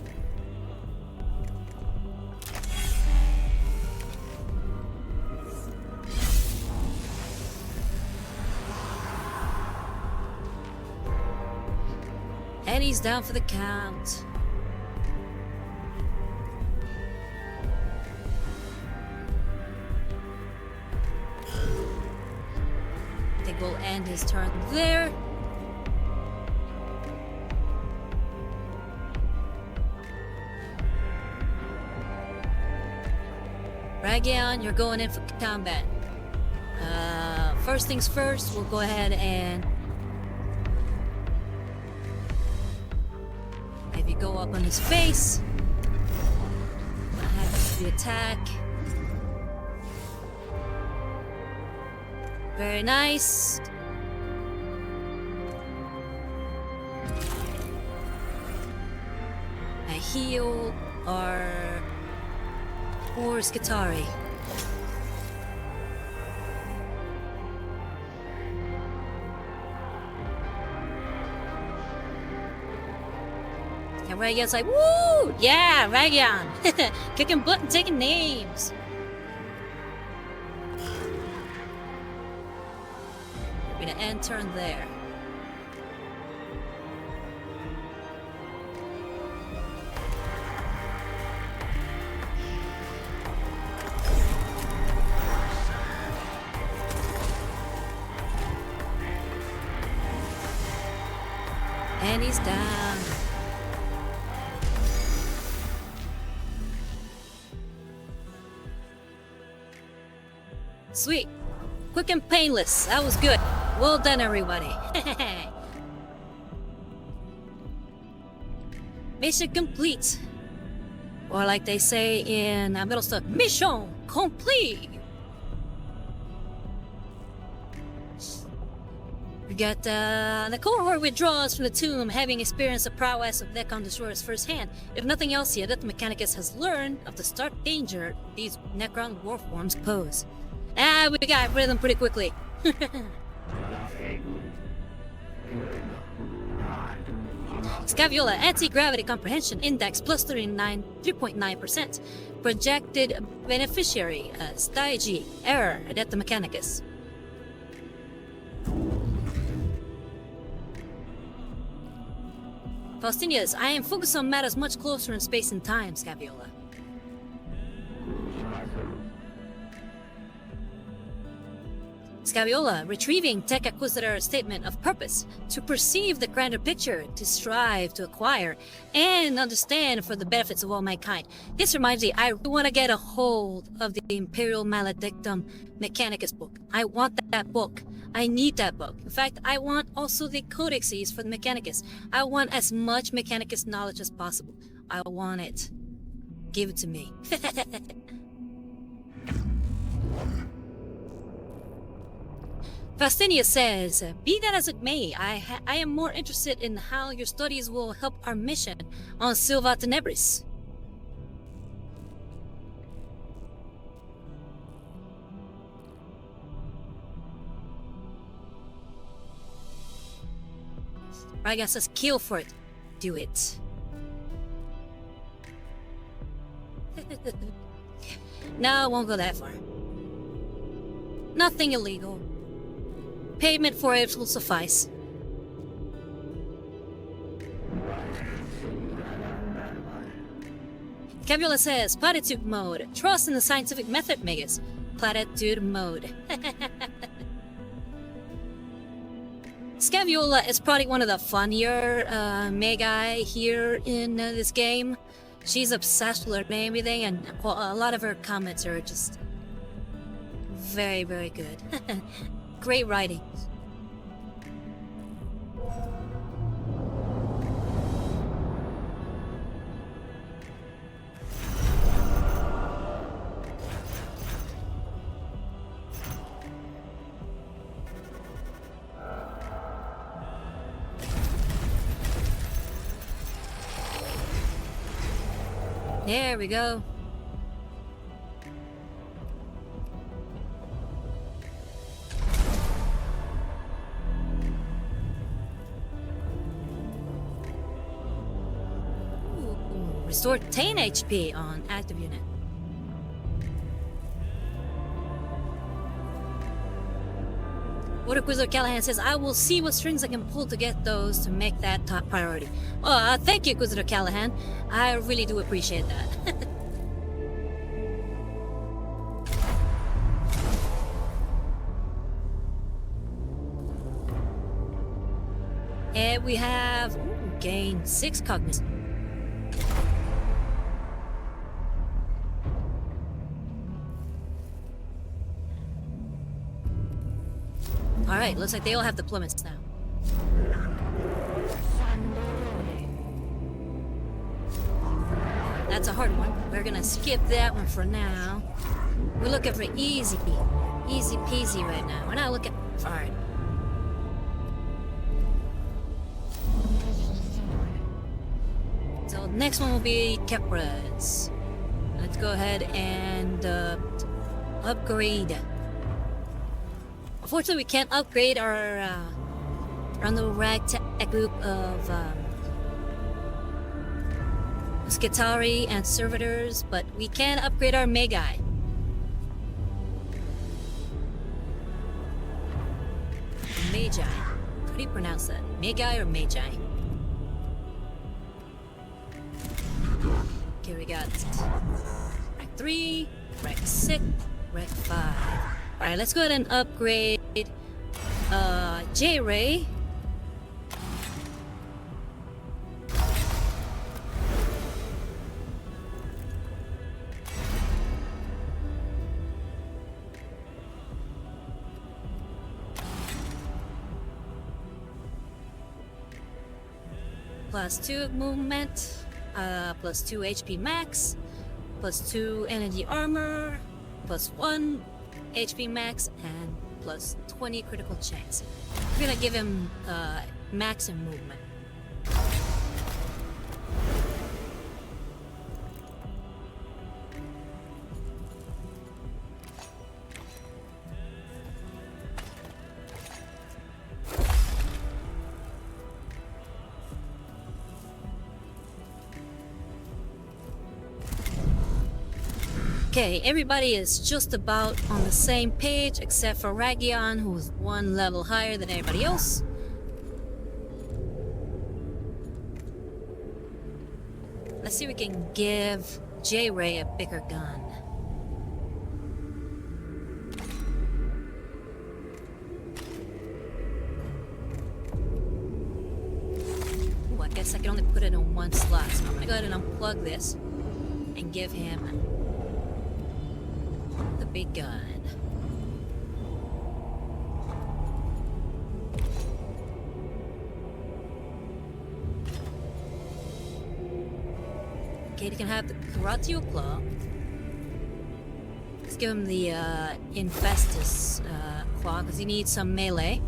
And he's down for the count. I think we'll end his turn there. Ragion, you're going in for combat. First things first, we'll go ahead and maybe go up on his face. Have the attack. Very nice. A heal or Skitari. And Ragion's like, woo! Yeah, Ragion! Kicking butt and taking names! We're gonna end turn there. And he's down. Sweet. Quick and painless. That was good. Well done, everybody. Mission complete. Or like they say in middle stuff, mission complete. We got the cohort withdraws from the tomb, having experienced the prowess of Necron Destroyers firsthand. If nothing else yet, that Mechanicus has learned of the stark danger these Necron warforms pose. We got rid of them pretty quickly. Scaviola, anti-gravity comprehension index plus 3.9%. Projected beneficiary, Stygi, error, Adepta Mechanicus. Faustinius, I am focused on matters much closer in space and time, Scaviola. Scaviola, retrieving Tech Acquisitor's statement of purpose, to perceive the grander picture, to strive to acquire, and understand for the benefits of all mankind. This reminds me, I want to get a hold of the Imperial Maledictum Mechanicus book. I want that book. I need that book. In fact, I want also the codexes for the Mechanicus. I want as much Mechanicus knowledge as possible. I want it. Give it to me. Faustinius says, be that as it may, I am more interested in how your studies will help our mission on Silva Tenebris. Raga says, kill for it. Do it. No, I won't go that far. Nothing illegal. Payment for it will suffice. Caviola says, platitude mode. Trust in the scientific method, Megas. Platitude mode. Scaviola is probably one of the funnier Magi here in this game. She's obsessed with her and everything, and a lot of her comments are just very, very good. Great writing. There we go. Ooh, restore 10 HP on active unit. Water Quizzer Callahan says, I will see what strings I can pull to get those to make that top priority. Oh, thank you, Quizzer Callahan. I really do appreciate that. And we have gained 6 cognizance. Alright, looks like they all have deployments now. That's a hard one. We're gonna skip that one for now. We're looking for easy peasy right now. We're not looking hard. So next one will be Chords. Let's go ahead and upgrade. Unfortunately, we can't upgrade our little ragtag group of Skitari and servitors, but we can upgrade our Magi. Magi. How do you pronounce that? Magi or Magi? Okay, we got rank 3, rank 6, rank 5. Alright, let's go ahead and upgrade J-Ray. Plus 2 movement, plus 2 HP max, plus 2 energy armor, plus 1 HP max, and plus 20 critical chance. We're gonna give him max in movement. Okay, everybody is just about on the same page except for Ragion, who's 1 level higher than everybody else. Let's see if we can give J-Ray a bigger gun. Ooh, I guess I can only put it in one slot, so I'm gonna go ahead and unplug this and give him the big gun. Okay, he can have the Karatio Claw. Let's give him the Infestus Claw, because he needs some melee.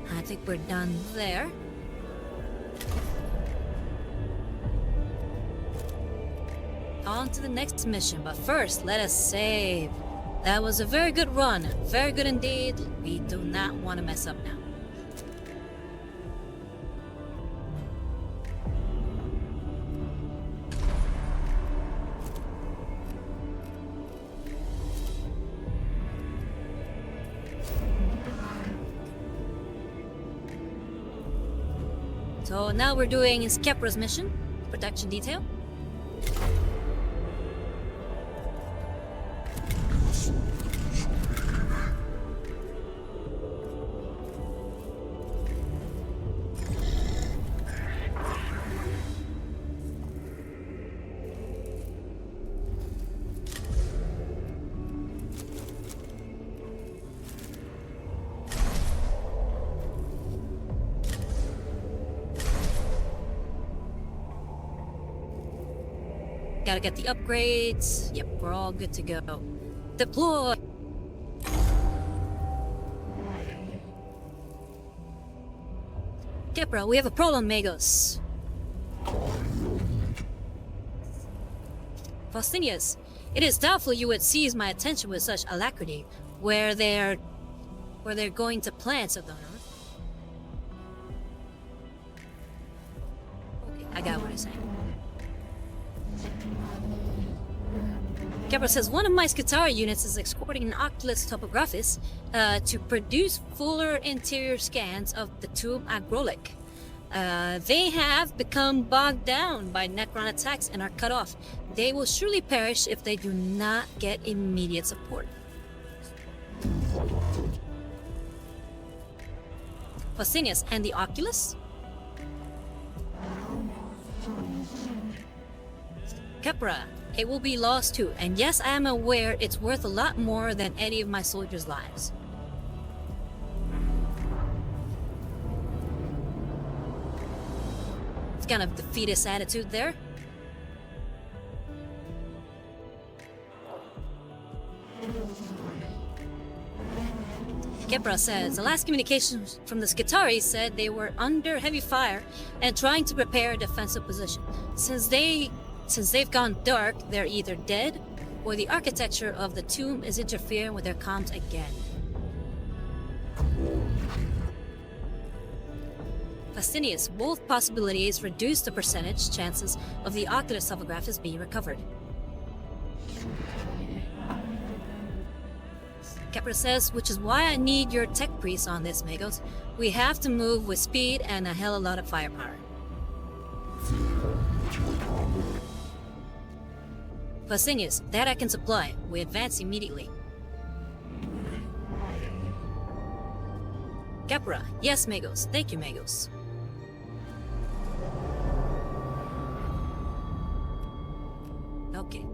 I think we're done there. On to the next mission, but first, let us save. That was a very good run. Very good indeed. We do not want to mess up now. So now we're doing Skepra's mission, protection detail. Gotta get the upgrades. Yep, we're all good to go. Deploy! Kepra, we have a problem, Magos. Faustinius, it is doubtful you would seize my attention with such alacrity, where they're going to plants of the north. Okay, I got what you're saying. Kepra says one of my Skitari units is escorting an Oculus Topographis to produce fuller interior scans of the tomb Agrolik. They have become bogged down by Necron attacks and are cut off. They will surely perish if they do not get immediate support. Faustinius, and the Oculus? Kepra, it will be lost too, and yes, I am aware it's worth a lot more than any of my soldiers' lives. It's kind of defeatist attitude there. Kepra says, the last communication from the Skitari said they were under heavy fire and trying to prepare a defensive position. Since they've gone dark, they're either dead or the architecture of the tomb is interfering with their comms again. Faustinius, both possibilities reduce the percentage chances of the Oculus Topographis being recovered. Kepra says, which is why I need your tech priest on this, Magos. We have to move with speed and a hell of a lot of firepower. Faustinius, that I can supply. We advance immediately. Kepra, yes, Magos. Thank you, Magos. Okay.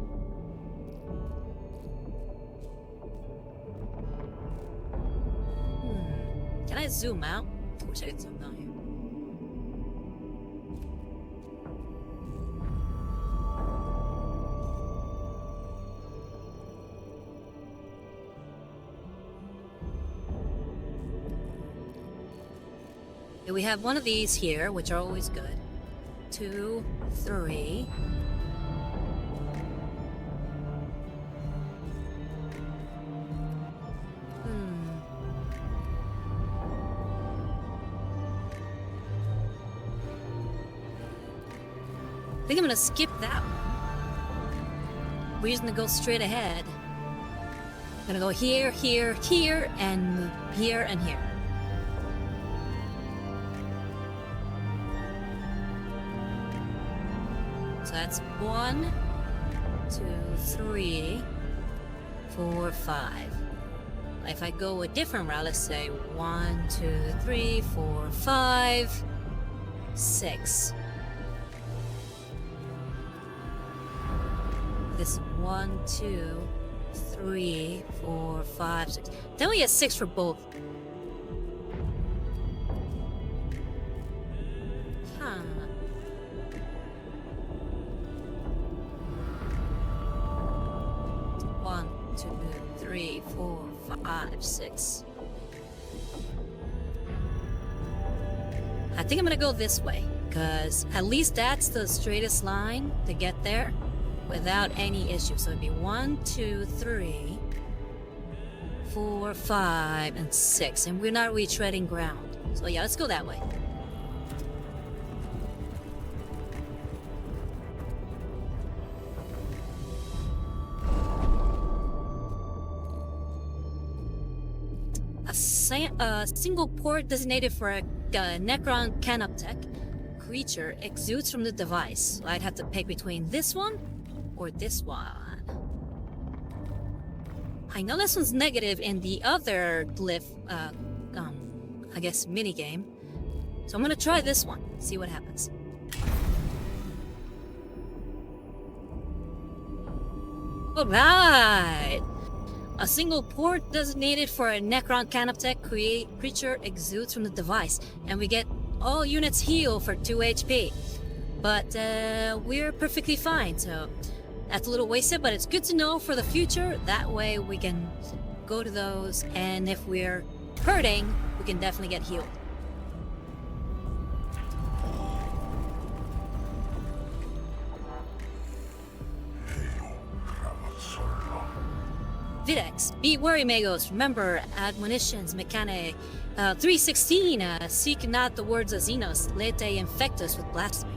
Can I zoom out? I wish I could zoom down here. Okay, we have one of these here, which are always good. 2, 3. I think I'm gonna skip that one. We're just gonna go straight ahead. I'm gonna go here, here, here, and move here and here. So that's 1, 2, 3, 4, 5. If I go a different route, let's say 1, 2, 3, 4, 5, 6. This 1, 2, 3, 4, 5, 6. Then we get 6 for both. Huh. One, 2, 3, 4, 5, 6. I think I'm gonna go this way, because at least that's the straightest line to get there without any issue. So it'd be 1, 2, 3, 4, 5, and 6. And we're not retreading ground. So yeah, let's go that way. A single port designated for a Necron Canoptech creature exudes from the device. So I'd have to pick between this one or this one. I know this one's negative in the other glyph, I guess, minigame. So I'm gonna try this one, see what happens. Alright! A single port designated for a Necron Canoptech creature exudes from the device, and we get all units heal for 2 HP. But we're perfectly fine, so that's a little wasted, but it's good to know for the future. That way we can go to those, and if we're hurting, we can definitely get healed. Videx, be wary, Magos. Remember, admonitions, Mechanic 316. Seek not the words of Xenos, lest they infect us with blasphemy.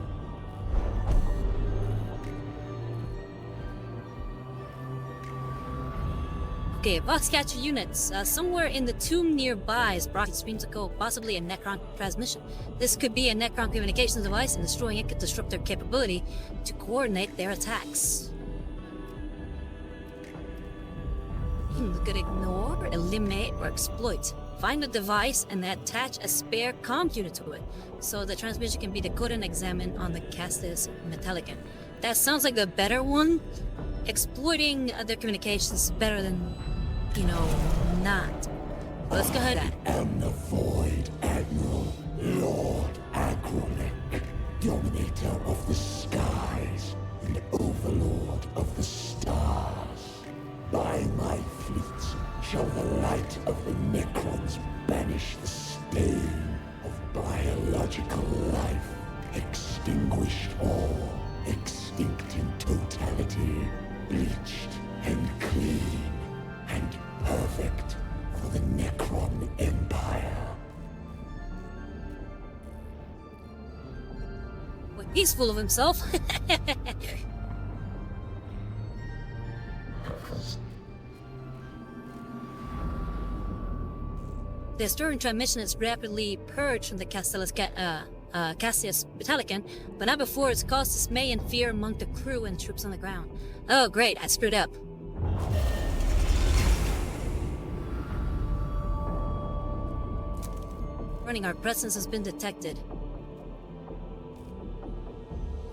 Okay, Voxcatcher units. Somewhere in the tomb nearby is Brocky Streams of Code, possibly a Necron transmission. This could be a Necron communications device, and destroying it could disrupt their capability to coordinate their attacks. You could ignore, eliminate, or exploit. Find the device and attach a spare comm unit to it, so the transmission can be decoded and examined on the Castus Metallicon. That sounds like the better one. Exploiting their communications is better than, not. Let's go ahead. I am the Void Admiral, Lord Agronic, Dominator of the skies and Overlord of the stars. By my fleets shall the light of the Necrons banish the stain of biological life, extinguished all, extinct in totality, bleached and clean, and perfect for the Necron Empire. Well, he's full of himself. The stirring transmission is rapidly purged from the Castius Metallicon, but not before it's caused dismay and fear among the crew and troops on the ground. Oh great, I screwed up. Warning, our presence has been detected.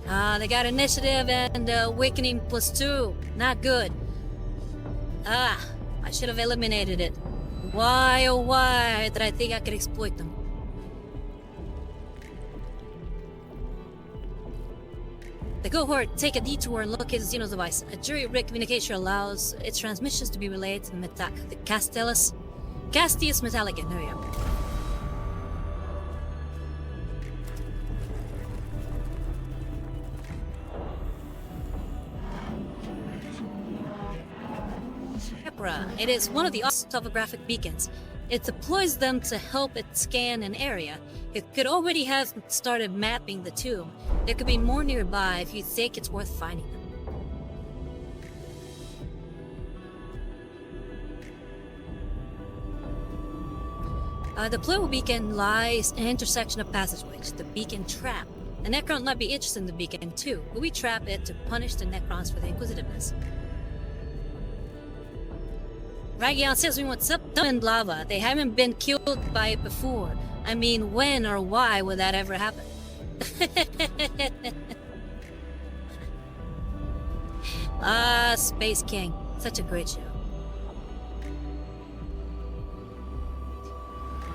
They got initiative and awakening +2. Not good. I should have eliminated it. Why, oh why, did I think I could exploit them? The cohort take a detour and locate the Xenos device. A jury-rig communication allows its transmissions to be relayed to the Casstius Metallicon. There we go. It is one of the topographic beacons. It deploys them to help it scan an area. It could already have started mapping the tomb. There could be more nearby if you think it's worth finding them. The deployable beacon lies in an intersection of passageways, the beacon trap. The Necron might be interested in the beacon too, but we trap it to punish the Necrons for their inquisitiveness. Ragion says we want some and lava. They haven't been killed by it before. I mean, when or why would that ever happen? Space King. Such a great show.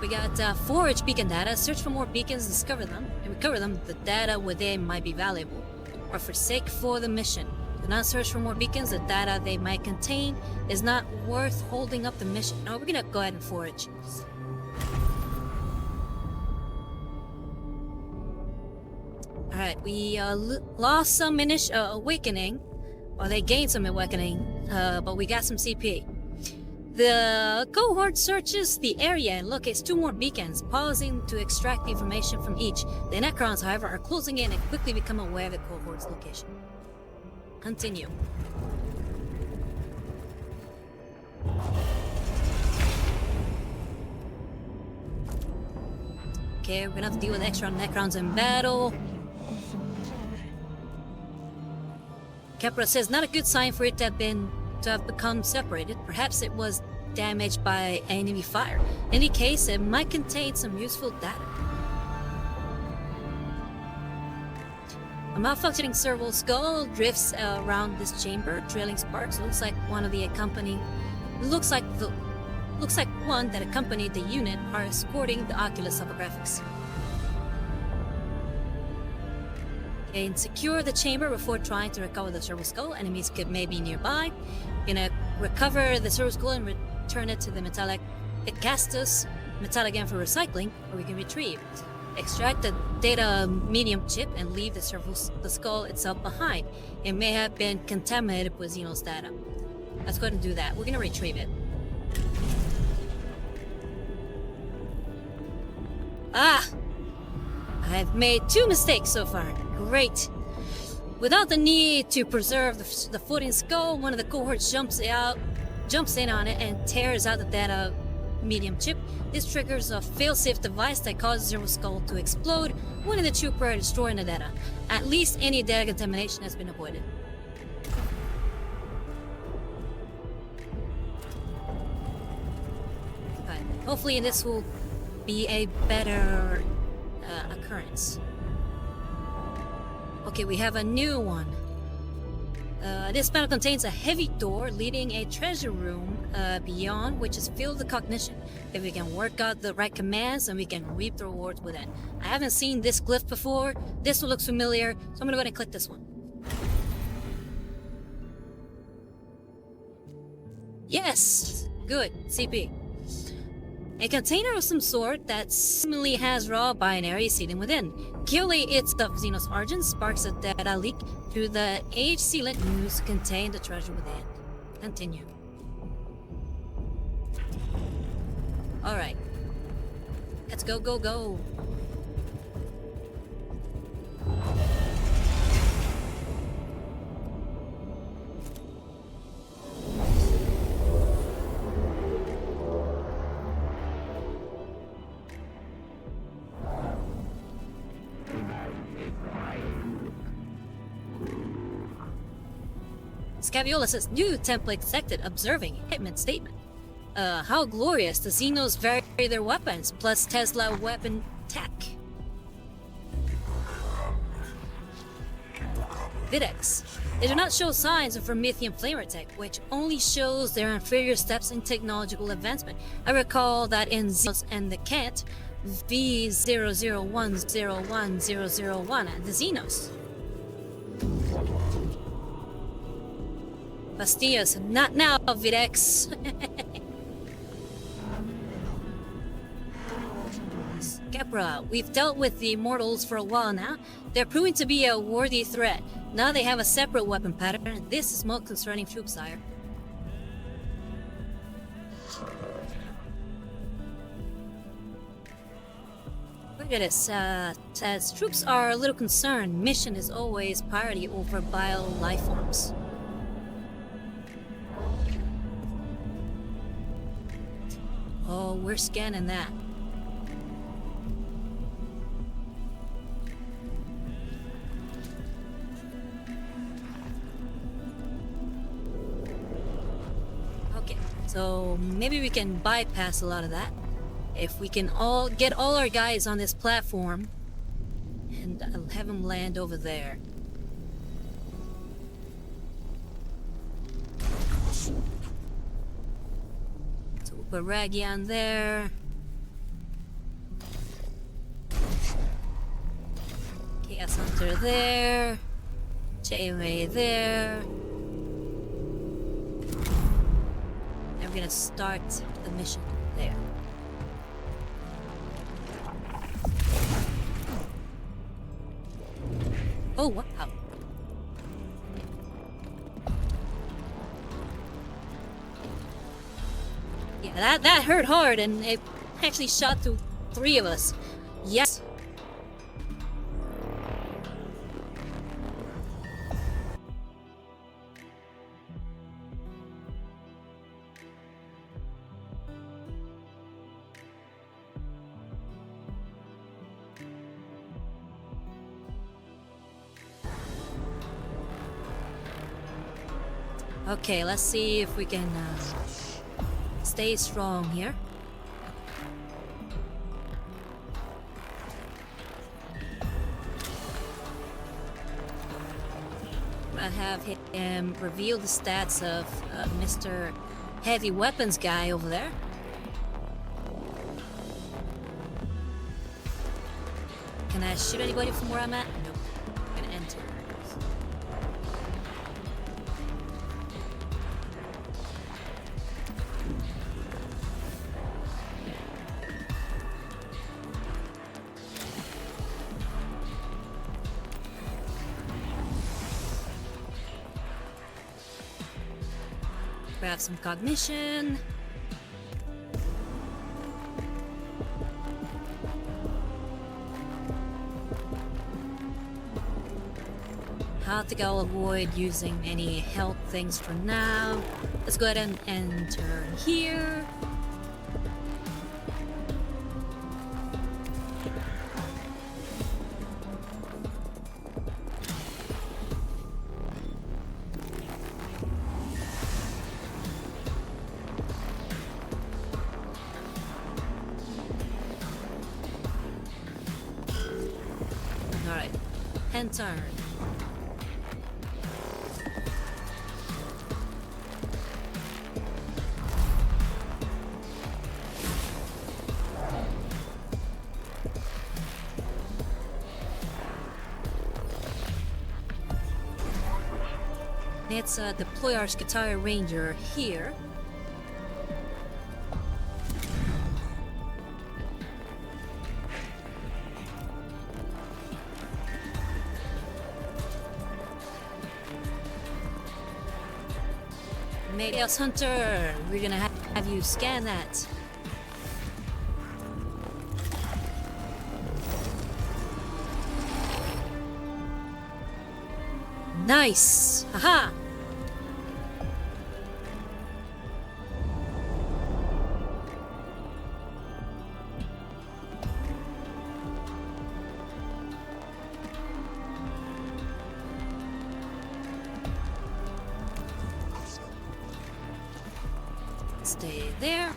We got forage beacon data, search for more beacons, discover them, and recover them. The data within might be valuable, or forsake for the mission. Do not search for more beacons. The data they might contain is not worth holding up the mission. No, we're gonna go ahead and forage. Alright, we lost some awakening, or they gained some awakening, but we got some CP. The cohort searches the area and locates 2 more beacons, pausing to extract the information from each. The Necrons, however, are closing in and quickly become aware of the cohort's location. Continue. Okay, we're gonna have to deal with extra Necrons in battle. Kepra says not a good sign for it to have become separated. Perhaps it was damaged by enemy fire. In any case, it might contain some useful data. A malfunctioning serval skull drifts around this chamber, trailing sparks. Looks like one that accompanied the unit are escorting the Oculus topographics. And secure the chamber before trying to recover the serval skull. Enemies could maybe nearby. Gonna recover the serval skull and return it to the metallic Mechanicus metallic again for recycling, or we can retrieve. Extract the data medium chip and leave the skull itself behind. It may have been contaminated with Geno's data. Let's go ahead and do that. We're gonna retrieve it. I've made 2 mistakes so far. Great. Without the need to preserve the floating skull, one of the cohorts jumps in on it and tears out the data medium chip. This triggers a failsafe device that causes the skull to explode when the trooper destroying the data. At least any data contamination has been avoided. But hopefully this will be a better occurrence. Okay, we have a new one. This panel contains a heavy door leading a treasure room beyond, which is filled with cognition. If we can work out the right commands, then we can reap the rewards with it. I haven't seen this glyph before. This one looks familiar, so I'm gonna go ahead and click this one. Yes! Good. CP. A container of some sort that seemingly has raw binary sealing within. Clearly, it's the Xenos origin sparks a data leak through the age sealant used to contain the treasure within. Continue. Alright. Let's go, go, go. Scaviola says, new template detected, observing, hitman statement. How glorious, the Xenos vary their weapons, plus Tesla weapon tech. Videx. They do not show signs of Promethean flamer tech, which only shows their inferior steps in technological advancement. I recall that in Xenos and the Kent, V00101001, the Xenos. Bastillas, not now, Videx. Kepra, we've dealt with the Immortals for a while now. They're proving to be a worthy threat. Now they have a separate weapon pattern. This is most concerning, troop sire. Look at this. Says troops are a little concerned. Mission is always priority over bio life forms. Oh, we're scanning that. Okay, so maybe we can bypass a lot of that. If we can all get all our guys on this platform and I'll have them land over there. So we'll put Raggy on there. Chaos Hunter there. JMA there. And we're gonna start the mission there. Oh, wow. Yeah, that hurt hard, and it actually shot through 3 of us. Yes. Okay, let's see if we can stay strong here. I have him reveal the stats of Mr. Heavy Weapons guy over there. Can I shoot anybody from where I'm at? Nope. I'm gonna enter. Grab some cognition. I think I'll avoid using any health things for now. Let's go ahead and enter here. Alright, and turn. Let's deploy our Skitaria Ranger here. Chaos Hunter, we're gonna have you scan that. Nice! Haha! Stay there.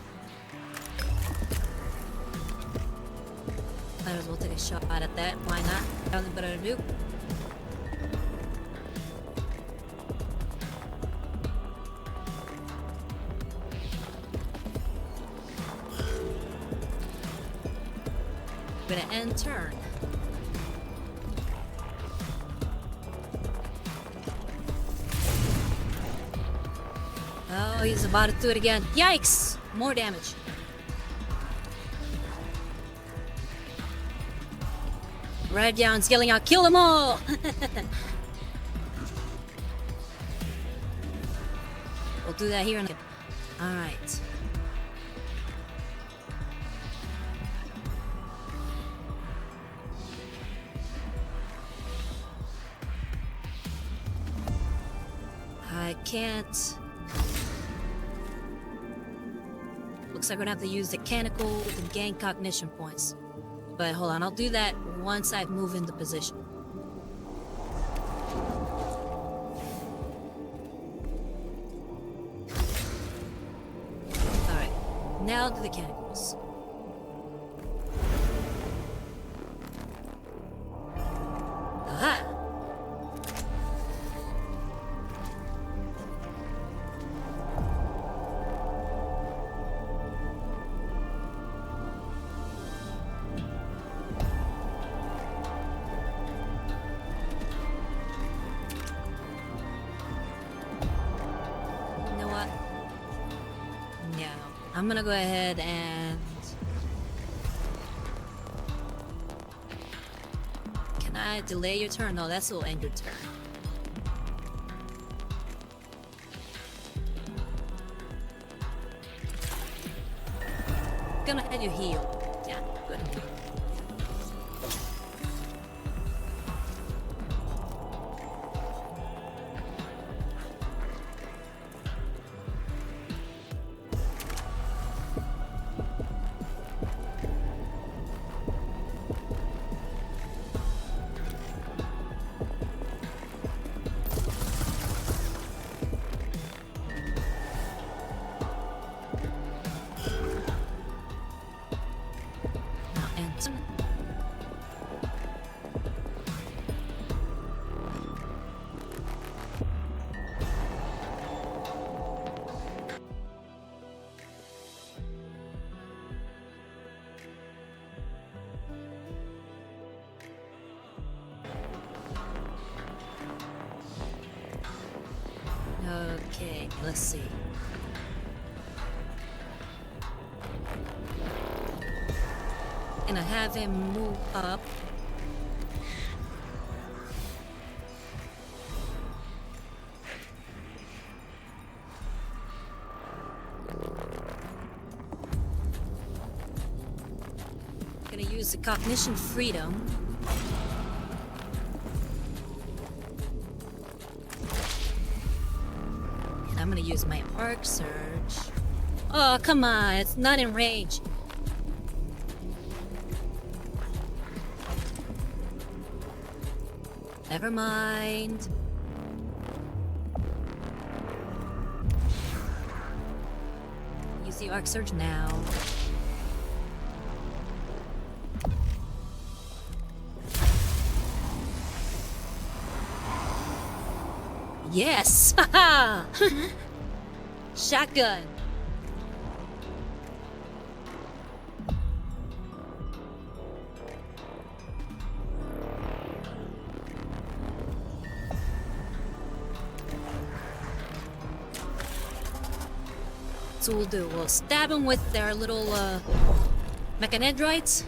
Might as well take a shot at that. Why not? Nothing better to do. Gonna end turn. Oh, he's about to do it again. Yikes! More damage. Red Young's yelling out, kill them all! We'll do that here in a... Alright. I can't. Looks like we're gonna have to use the Mechanical to gain cognition points. But hold on, I'll do that once I've moved into position. Alright, now to the Mechanicus. Aha! I'm gonna go ahead and... Can I delay your turn? No, that's will end your turn. Gonna have you heal. Yeah, good. Okay, let's see. And I have him move up. Gonna use the cognition freedom. I'm gonna use my arc surge. Oh, come on, it's not in range. Never mind. Use the arc surge now. Yes! Haha! Shotgun! So we'll do, we'll stab them with their little mechanedrites.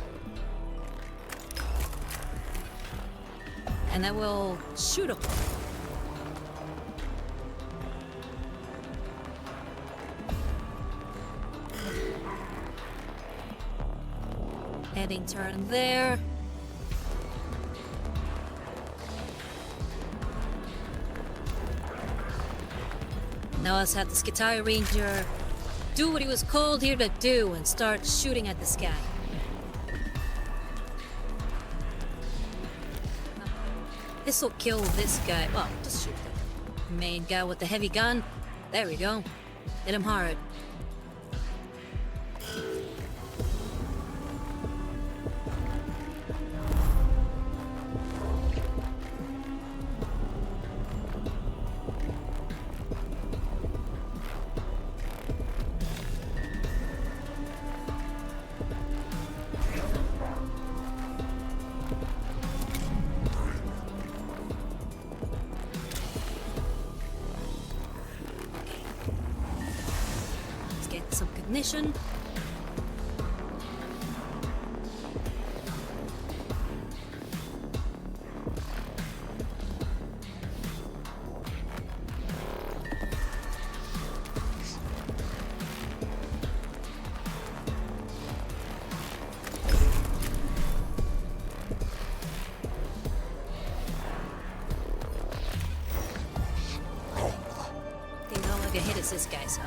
And then we'll shoot them. Heading turn there. Now let's have the Skitarii Ranger do what he was called here to do and start shooting at the sky. This'll kill this guy. Well, just shoot the main guy with the heavy gun. There we go. Hit him hard. Some cognition. this guy, so.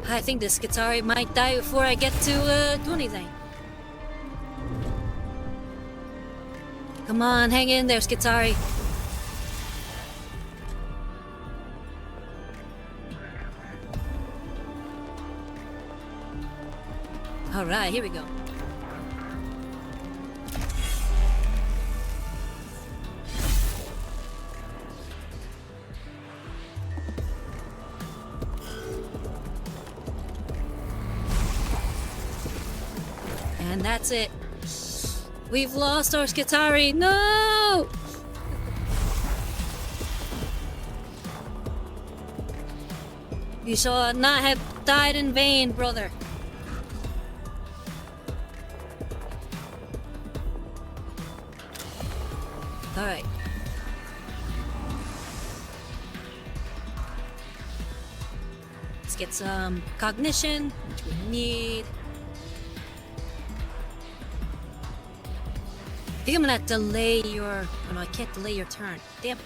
I think this Skitari might die before I get to do anything. Come on, hang in there, Skitari. Alright, here we go. And that's it. We've lost our Skitari. No! You shall not have died in vain, brother. Alright. Let's get some cognition, which we need. I think I'm gonna delay your... Oh no, I can't delay your turn. Damn.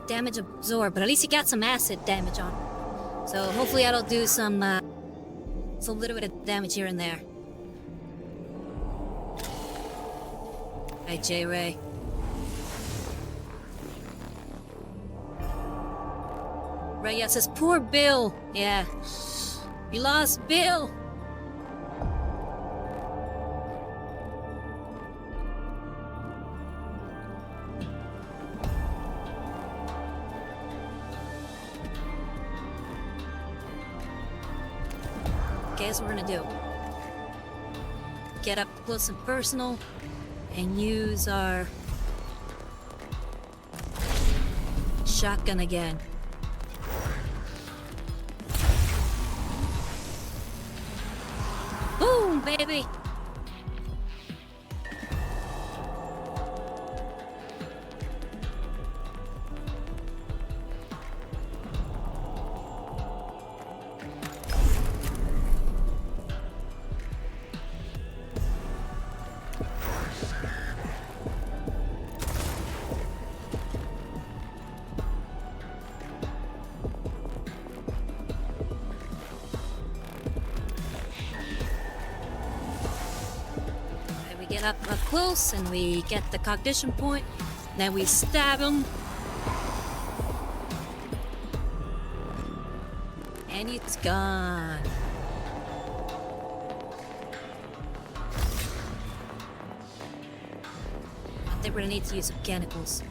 Damage absorbed, but at least he got some acid damage on. So hopefully that'll do some little bit of damage here and there. Hey, J-Ray. Right, yeah, it says poor Bill. Yeah. We lost Bill. Okay, that's what we're gonna do. Get up close and personal and use our shotgun again. Boom, baby! Up close and we get the cognition point, then we stab him and it's gone. I think we're gonna need to use mechanicals.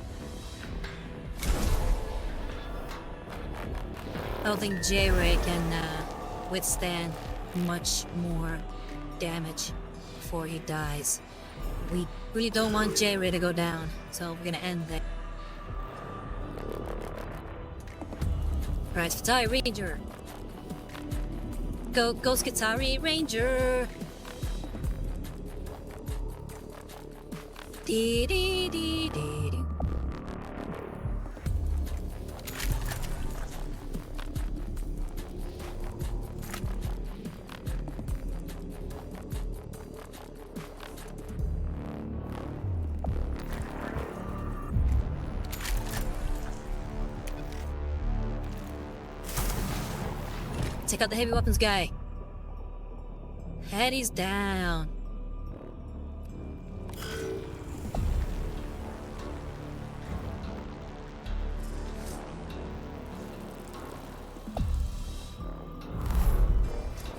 I don't think J-Ray can withstand much more damage before he dies. We really don't want J-Ray to go down, so we're gonna end there. Right, Skitari Ranger. Go Skitari Ranger. Dee dee dee dee dee. Take out the heavy weapons guy. And he's down.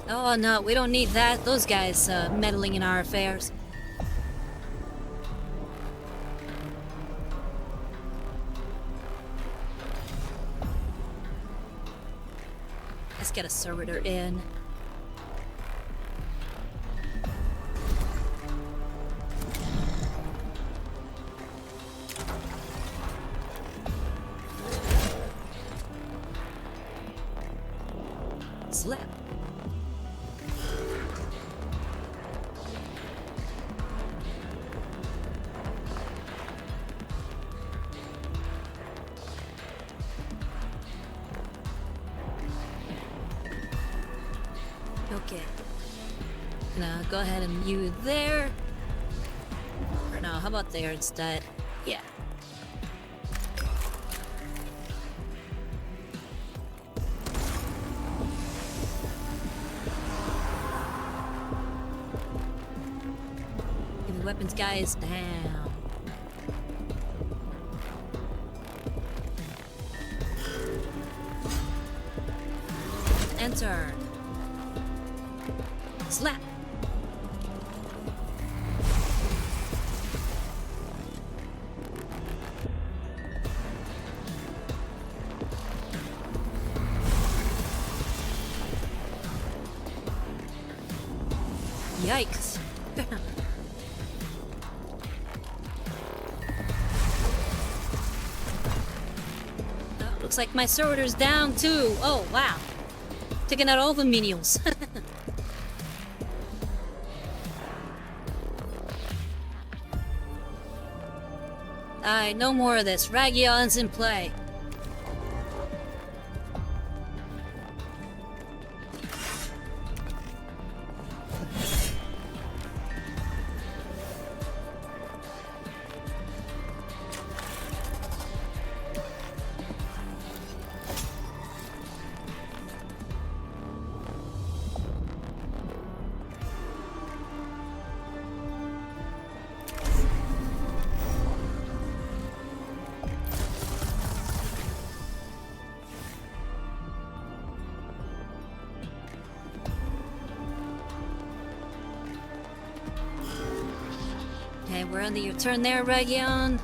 Oh no, we don't need that. Those guys meddling in our affairs. Let's get a servitor in. Slap. Okay. Now go ahead and you there. Or no, how about there instead? Yeah. Give me weapons, guys. Down. Enter. Slap. Yikes. Looks like my sorter's down too. Oh, wow. Taking out all the minions. Alright, no more of this. Ragion's in play. Okay, we're under your turn there, Region.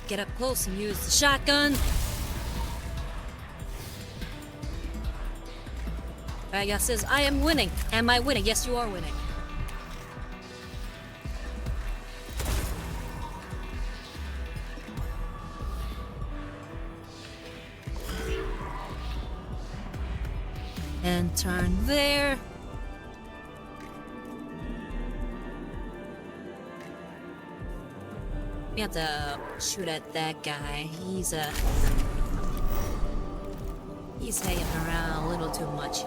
Get up close and use the shotgun. Ragya says, I am winning. Am I winning? Yes, you are winning. And turn there. We have to shoot at that guy. He's hanging around a little too much.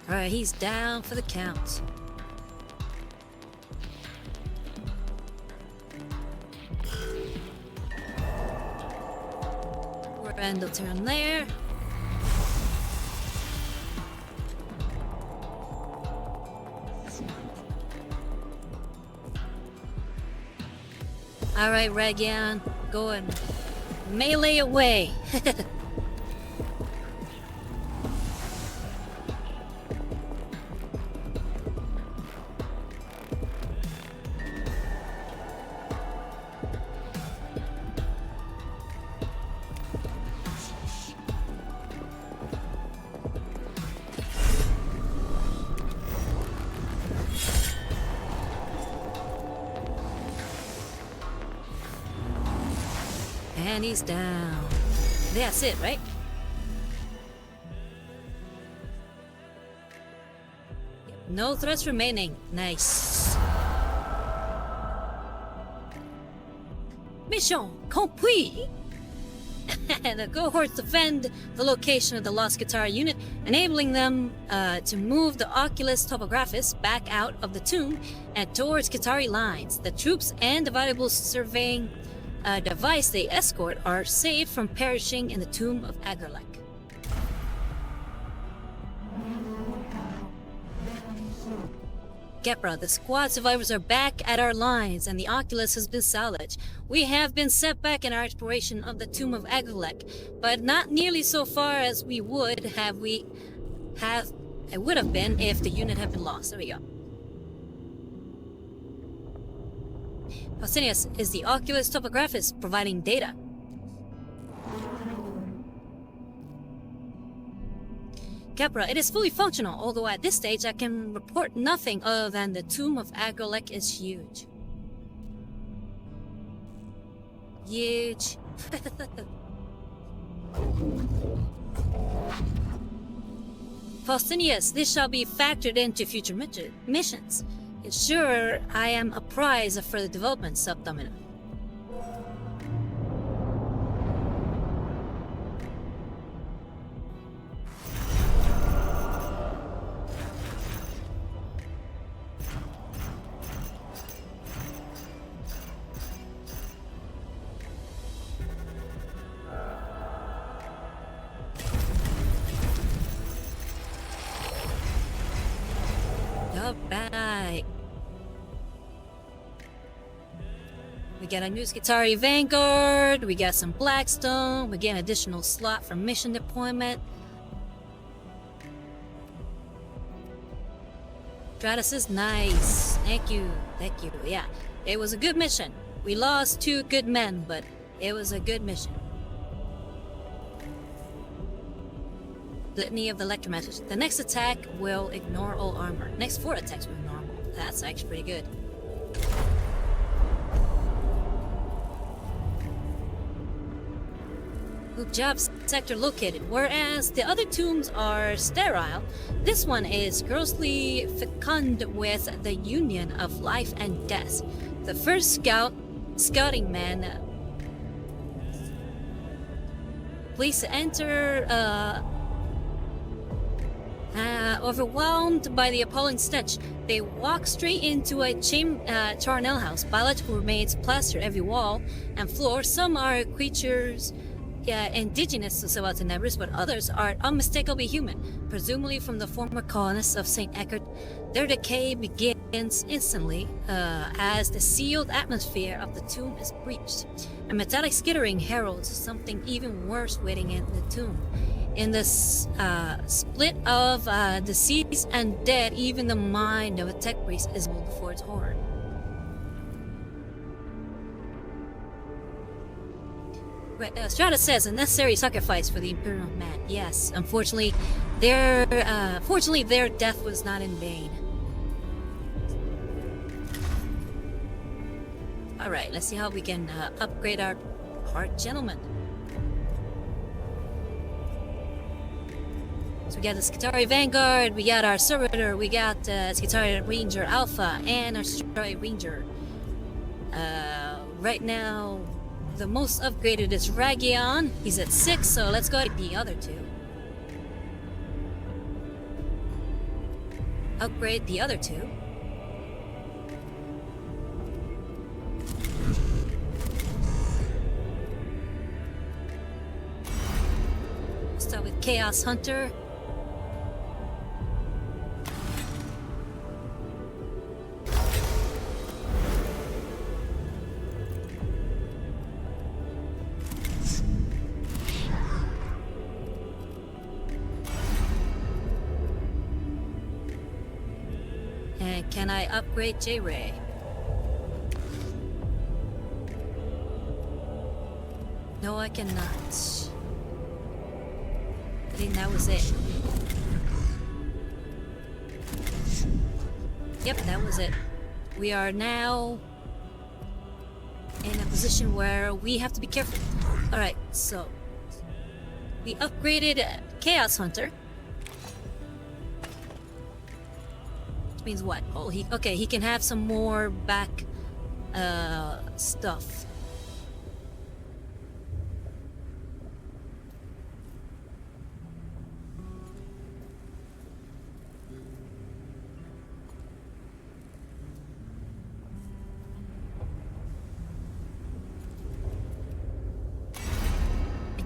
Alright, he's down for the count. We're end the turn there. Alright, Region, go and melee away. And he's down. That's it, right? No threats remaining. Nice. Mission complete! The cohorts defend the location of the lost Guitar unit, enabling them to move the Oculus Topographus back out of the tomb and towards Guitari lines. The troops and the valuable surveying device they escort are saved from perishing in the tomb of Agrelek. Gepra, the squad survivors are back at our lines and the Oculus has been salvaged. We have been set back in our exploration of the tomb of Agrelek, but not nearly so far as we would have been if the unit had been lost. There we go. Pausanias is the Oculus Topographus providing data. Capra, it is fully functional, although at this stage I can report nothing other than the tomb of Agrelek is huge. Huge. Pausanias, this shall be factored into future missions. Ensure I am apprised of further developments, Subdominant. Alright. We got a new Skitari Vanguard, we got some Blackstone, we get an additional slot for mission deployment. Stratus is nice. Thank you. Thank you. Yeah, it was a good mission. We lost 2 good men, but it was a good mission. Litany of the Electromagic. The next attack will ignore all armor. Next 4 attacks will ignore all. That's actually pretty good. Good job, sector located. Whereas the other tombs are sterile, this one is grossly fecund with the union of life and death. The first scouting man, please enter. Overwhelmed by the appalling stench, they walk straight into a charnel house. Biological remains plaster every wall and floor. Some are creatures indigenous to Sawatanebris, but others are unmistakably human, presumably from the former colonists of St. Eckert. Their decay begins instantly as the sealed atmosphere of the tomb is breached. A metallic skittering heralds something even worse waiting in the tomb. In the split of deceased and dead, even the mind of a tech priest is moved before its horror. Strata says a necessary sacrifice for the Imperial Man. Yes, unfortunately, their death was not in vain. All right, let's see how we can upgrade our heart gentleman. So we got the Skitari Vanguard, we got our Servitor, we got Skitari Ranger Alpha, and our Skitari Ranger. Right now, the most upgraded is Ragion. He's at 6, so let's go at the other 2. Upgrade the other 2. Start with Chaos Hunter. And can I upgrade J-Ray? No, I cannot. I think that was it. Yep, that was it. We are now in a position where we have to be careful. Alright, so We upgraded Chaos Hunter. Which means what? Oh, he can have some more back stuff.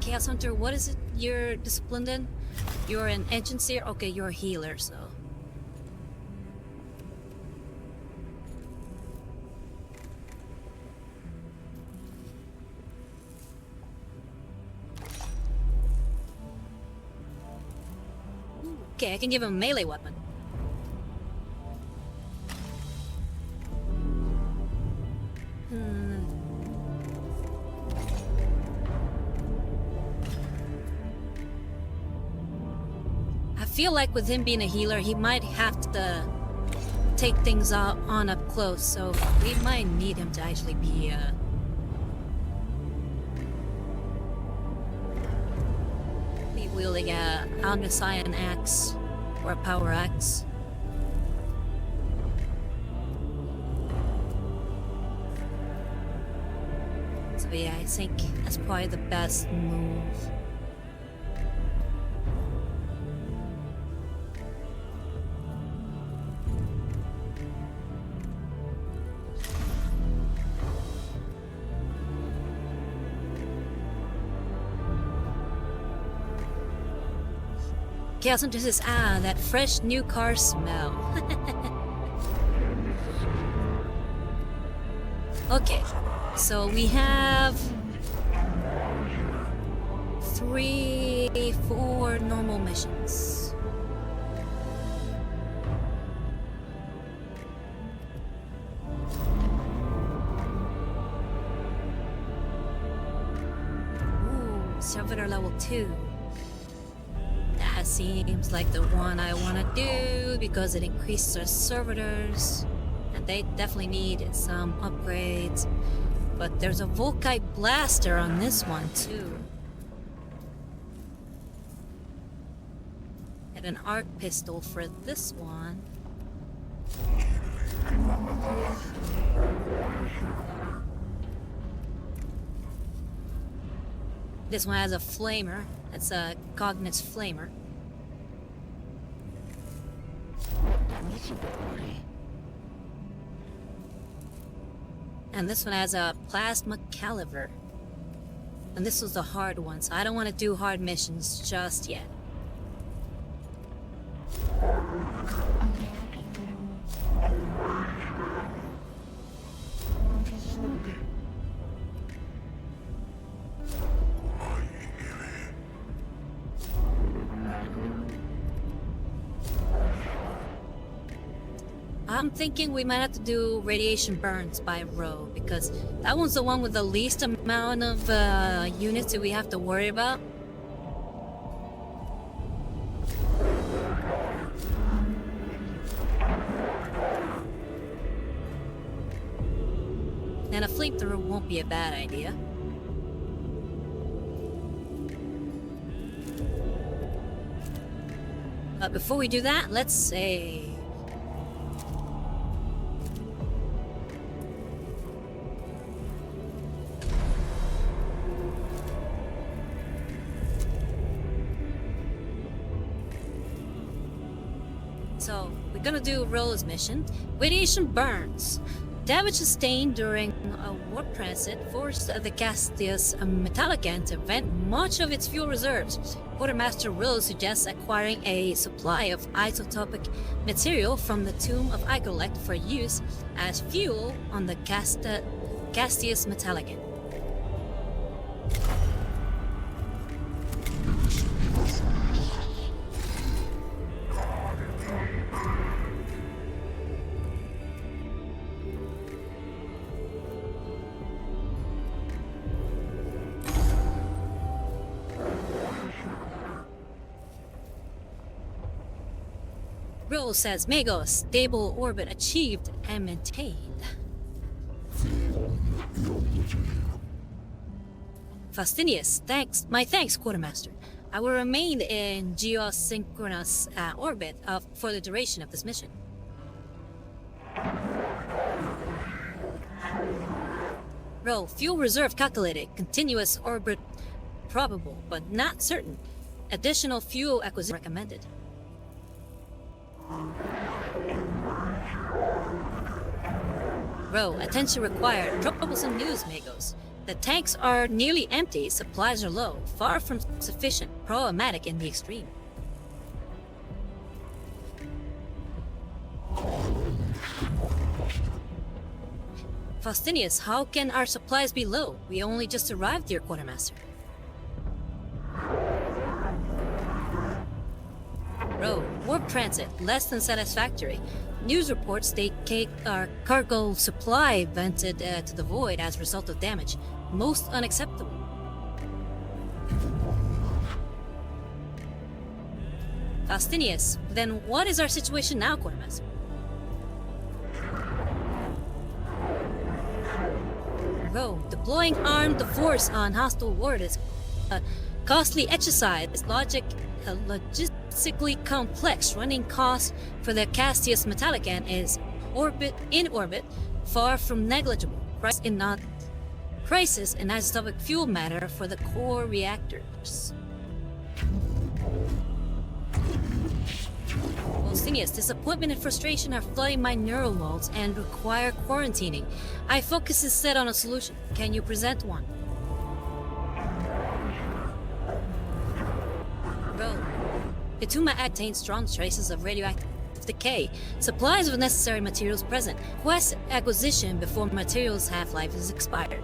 Chaos Hunter, what is it you're disciplined in? You're an engine seer? Okay, you're a healer, so. Okay, I can give him a melee weapon. I feel like with him being a healer, he might have to take things on up close, so we might need him to actually be wielding a Omniscient axe or a power axe. So yeah, I think that's probably the best move. Chaos Hunter says, that fresh new car smell. Okay, so we have 4 normal missions. Ooh, Servitor level 2. That seems like the one I want to do because it increases our servitors, and they definitely need some upgrades. But there's a Volkite blaster on this one too, and an arc pistol for this one. This one has a flamer. It's a Cognit's flamer. And this one has a plasma caliber. And this was the hard one, so I don't want to do hard missions just yet. I'm thinking we might have to do radiation burns by row, because that one's the one with the least amount of units that we have to worry about. And a flamethrower won't be a bad idea. But before we do that, let's say... So, we're gonna do Roll's mission. Radiation burns. Damage sustained during a warp transit forced the gaseous Metallican to vent much of its fuel reserves. Quartermaster Rose suggests acquiring a supply of isotopic material from the tomb of Icolect for use as fuel on the gaseous Metallican. Role says Mego, stable orbit achieved and maintained. Faustinius, thanks, Quartermaster. I will remain in geosynchronous orbit for the duration of this mission. Row, fuel reserve calculated. Continuous orbit probable, but not certain. Additional fuel acquisition recommended. Row, attention required. Troublesome news, Magos. The tanks are nearly empty, supplies are low, far from sufficient, problematic in the extreme. Faustinius, how can our supplies be low? We only just arrived, dear Quartermaster. Row, warp transit, less than satisfactory. News reports state our cargo supply vented to the void as a result of damage. Most unacceptable. Faustinius, then what is our situation now, Quartermaster? Row, deploying armed force on hostile ward is a costly exercise. Logistically complex. Running cost for the Castius Metallican is in orbit, far from negligible. Crisis in isotopic fuel matter for the core reactors. Faustinius, disappointment and frustration are flooding my neural loads and require quarantining. My focus is set on a solution. Can you present one? Row. Ituma contains strong traces of radioactive decay. Supplies of necessary materials present. Quest acquisition before materials half-life is expired.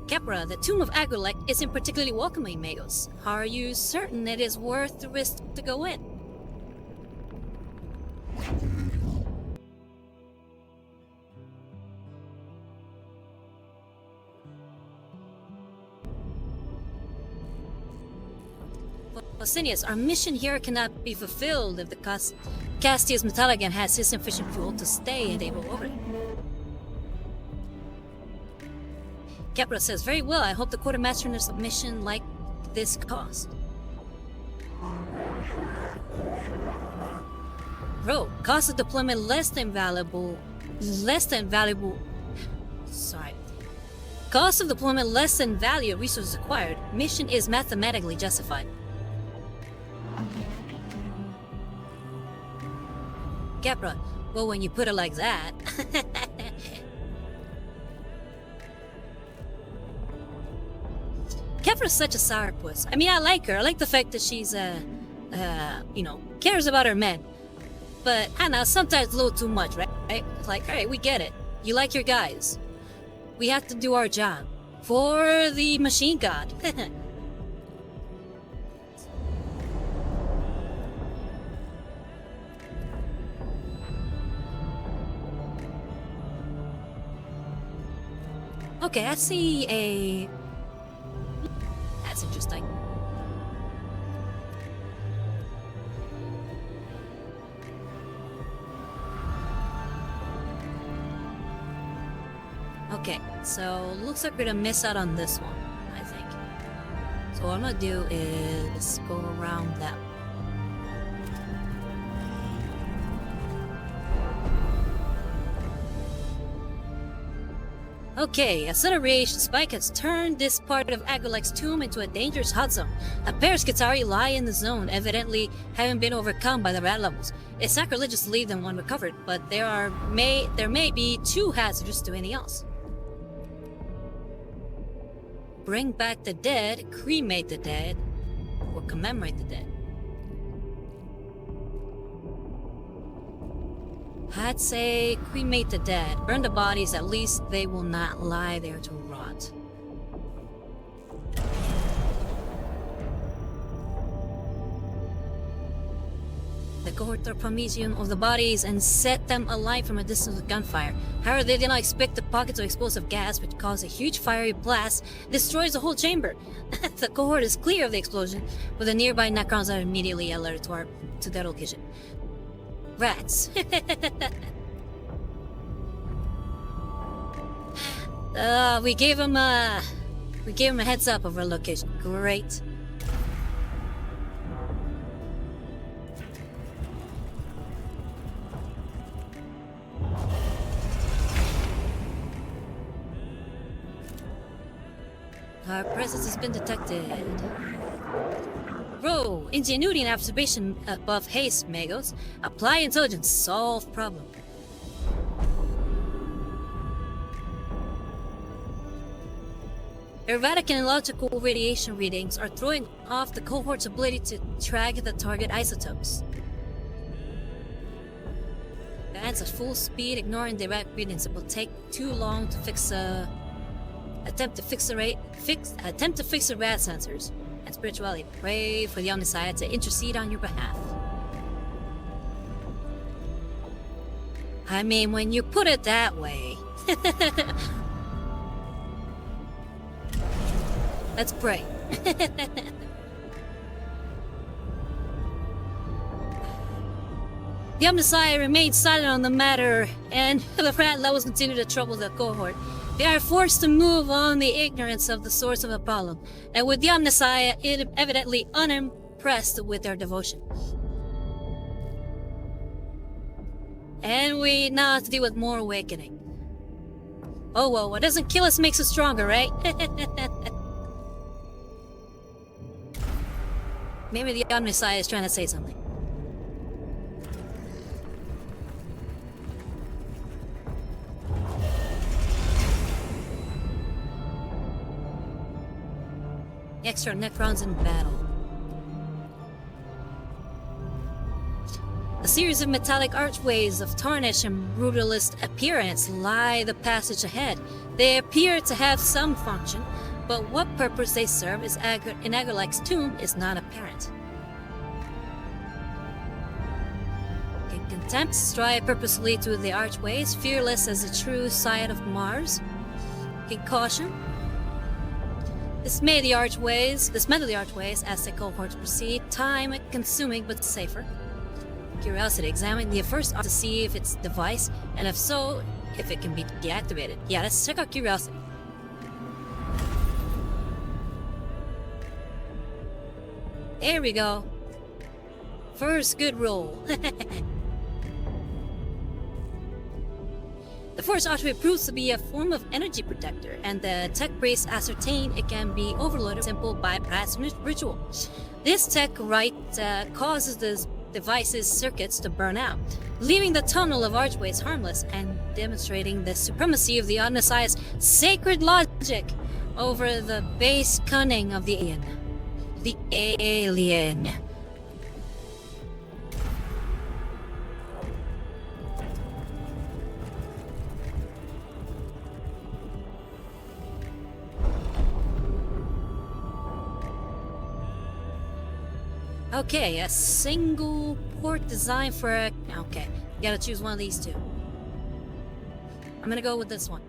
Capra, the Tomb of Agrilec isn't particularly welcoming, Magos. Are you certain it is worth the risk to go in? Faustinius, our mission here cannot be fulfilled if the Castius Metallican has insufficient fuel to stay in Able orbit. Capra says, very well, I hope the Quartermaster in their submission like this cost. Row, cost of deployment less than valuable. Cost of deployment less than value of resources acquired. Mission is mathematically justified. Capra, well, when you put it like that. Capra's such a sourpuss. I mean, I like her. I like the fact that she's, cares about her men. But, I don't know, sometimes a little too much, right? It's like, alright, we get it. You like your guys. We have to do our job. For the machine god. Okay, I see a... That's interesting. Okay, so looks like we're gonna miss out on this one, I think. So what I'm gonna do is go around that way. Okay, a sudden radiation spike has turned this part of Agrilec's tomb into a dangerous hot zone. A pair of Skitarii lie in the zone, evidently having been overcome by the rat levels. It's sacrilegious to leave them unrecovered, but there may be too hazardous to anything else. Bring back the dead, cremate the dead, or commemorate the dead. I'd say cremate the dead. Burn the bodies, at least they will not lie there to rot. the cohort prometheum of the bodies and set them alight from a distance with gunfire. However, they did not expect the pockets of explosive gas, which caused a huge fiery blast, destroys the whole chamber. The cohort is clear of the explosion, but the nearby Necrons are immediately alerted to their location. Rats. We gave him a heads up of our location. Great. Our presence has been detected. Roll ingenuity and observation above haste, Magos. Apply intelligence. Solve problem. Erratic and illogical radiation readings are throwing off the cohort's ability to track the target isotopes. Advance at full speed, ignoring direct readings. It will take too long to attempt to fix the rad sensors. And spirituality, pray for the Omnissiah to intercede on your behalf. I mean, when you put it that way. Let's pray. The Omnissiah remained silent on the matter, and the rat levels continue to trouble the cohort. They are forced to move on the ignorance of the source of the problem, and with the Omnissiah evidently unimpressed with their devotion. And we now have to deal with more awakening. Oh well, what doesn't kill us makes us stronger, right? Maybe the Omnissiah is trying to say something. Extra Necrons in battle. A series of metallic archways of tarnished and brutalist appearance lie the passage ahead. They appear to have some function, but what purpose they serve in Agrilac's tomb is not apparent. Can contempt stride purposefully through the archways, fearless as the true side of Mars? Can caution? Dismay the archways as the cohorts proceed, time-consuming but safer. Curiosity, examine the first arch to see if it's device, and if so, if it can be deactivated. Yeah, let's check out curiosity. There we go. First good roll. The first archway proves to be a form of energy protector, and the tech priest ascertained it can be overloaded with simple bypass ritual. This tech rite causes the device's circuits to burn out, leaving the tunnel of archways harmless and demonstrating the supremacy of the Omnissiah's sacred logic over the base cunning of the alien. The alien. Okay, a single port designed for a... Okay, you gotta choose one of these two. I'm gonna go with this one.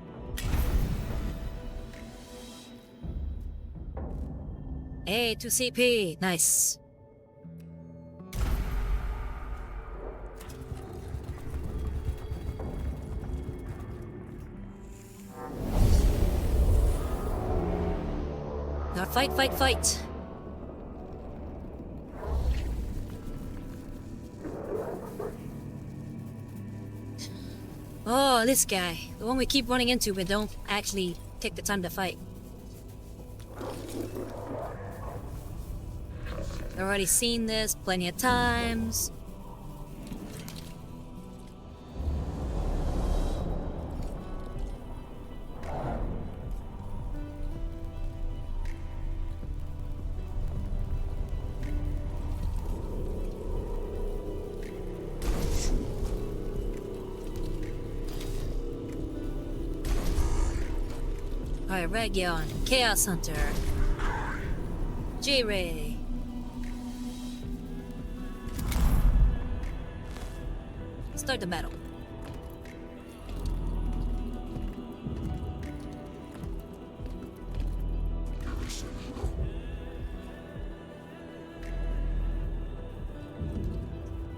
Hey, 2 CP. Nice. Now fight, fight, fight. Oh, this guy. The one we keep running into but don't actually take the time to fight. I've already seen this plenty of times. Alright, Region, Chaos Hunter, J-Ray. start the battle.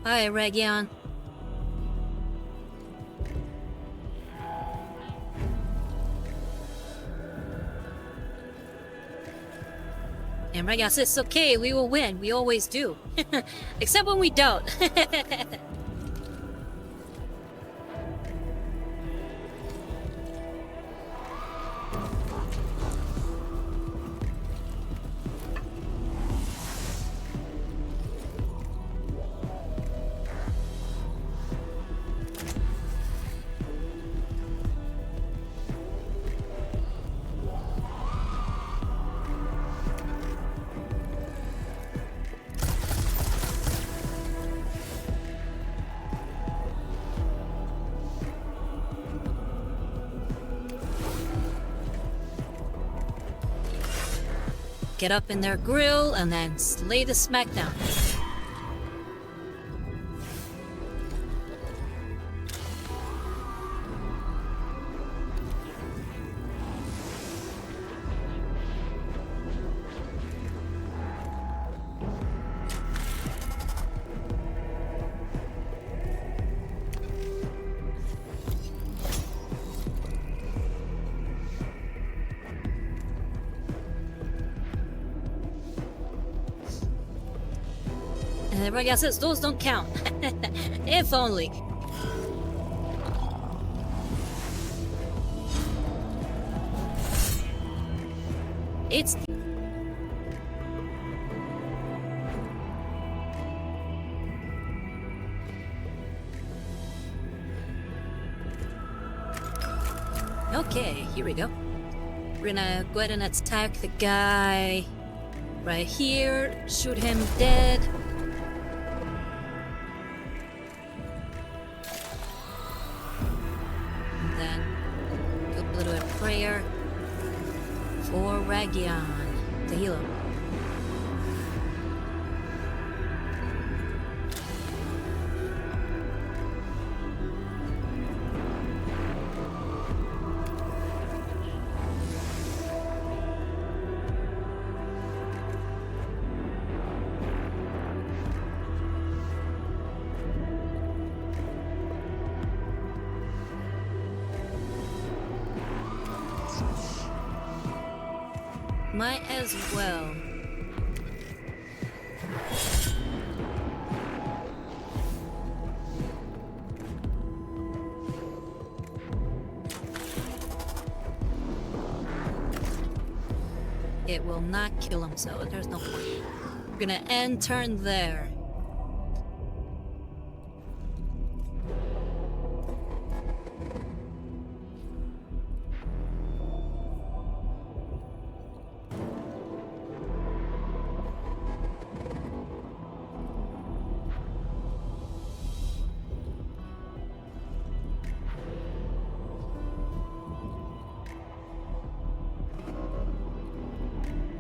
Hi, Region. And Region says, it's okay, we will win. We always do. Except when we don't. Get up in their grill and then slay the smackdown. And everybody else says those don't count. If only. It's okay, here we go. We're gonna go ahead and attack the guy right here, shoot him dead. And then do a little bit of prayer for Region to heal him. Might as well. It will not kill him, so there's no point. We're gonna end turn there.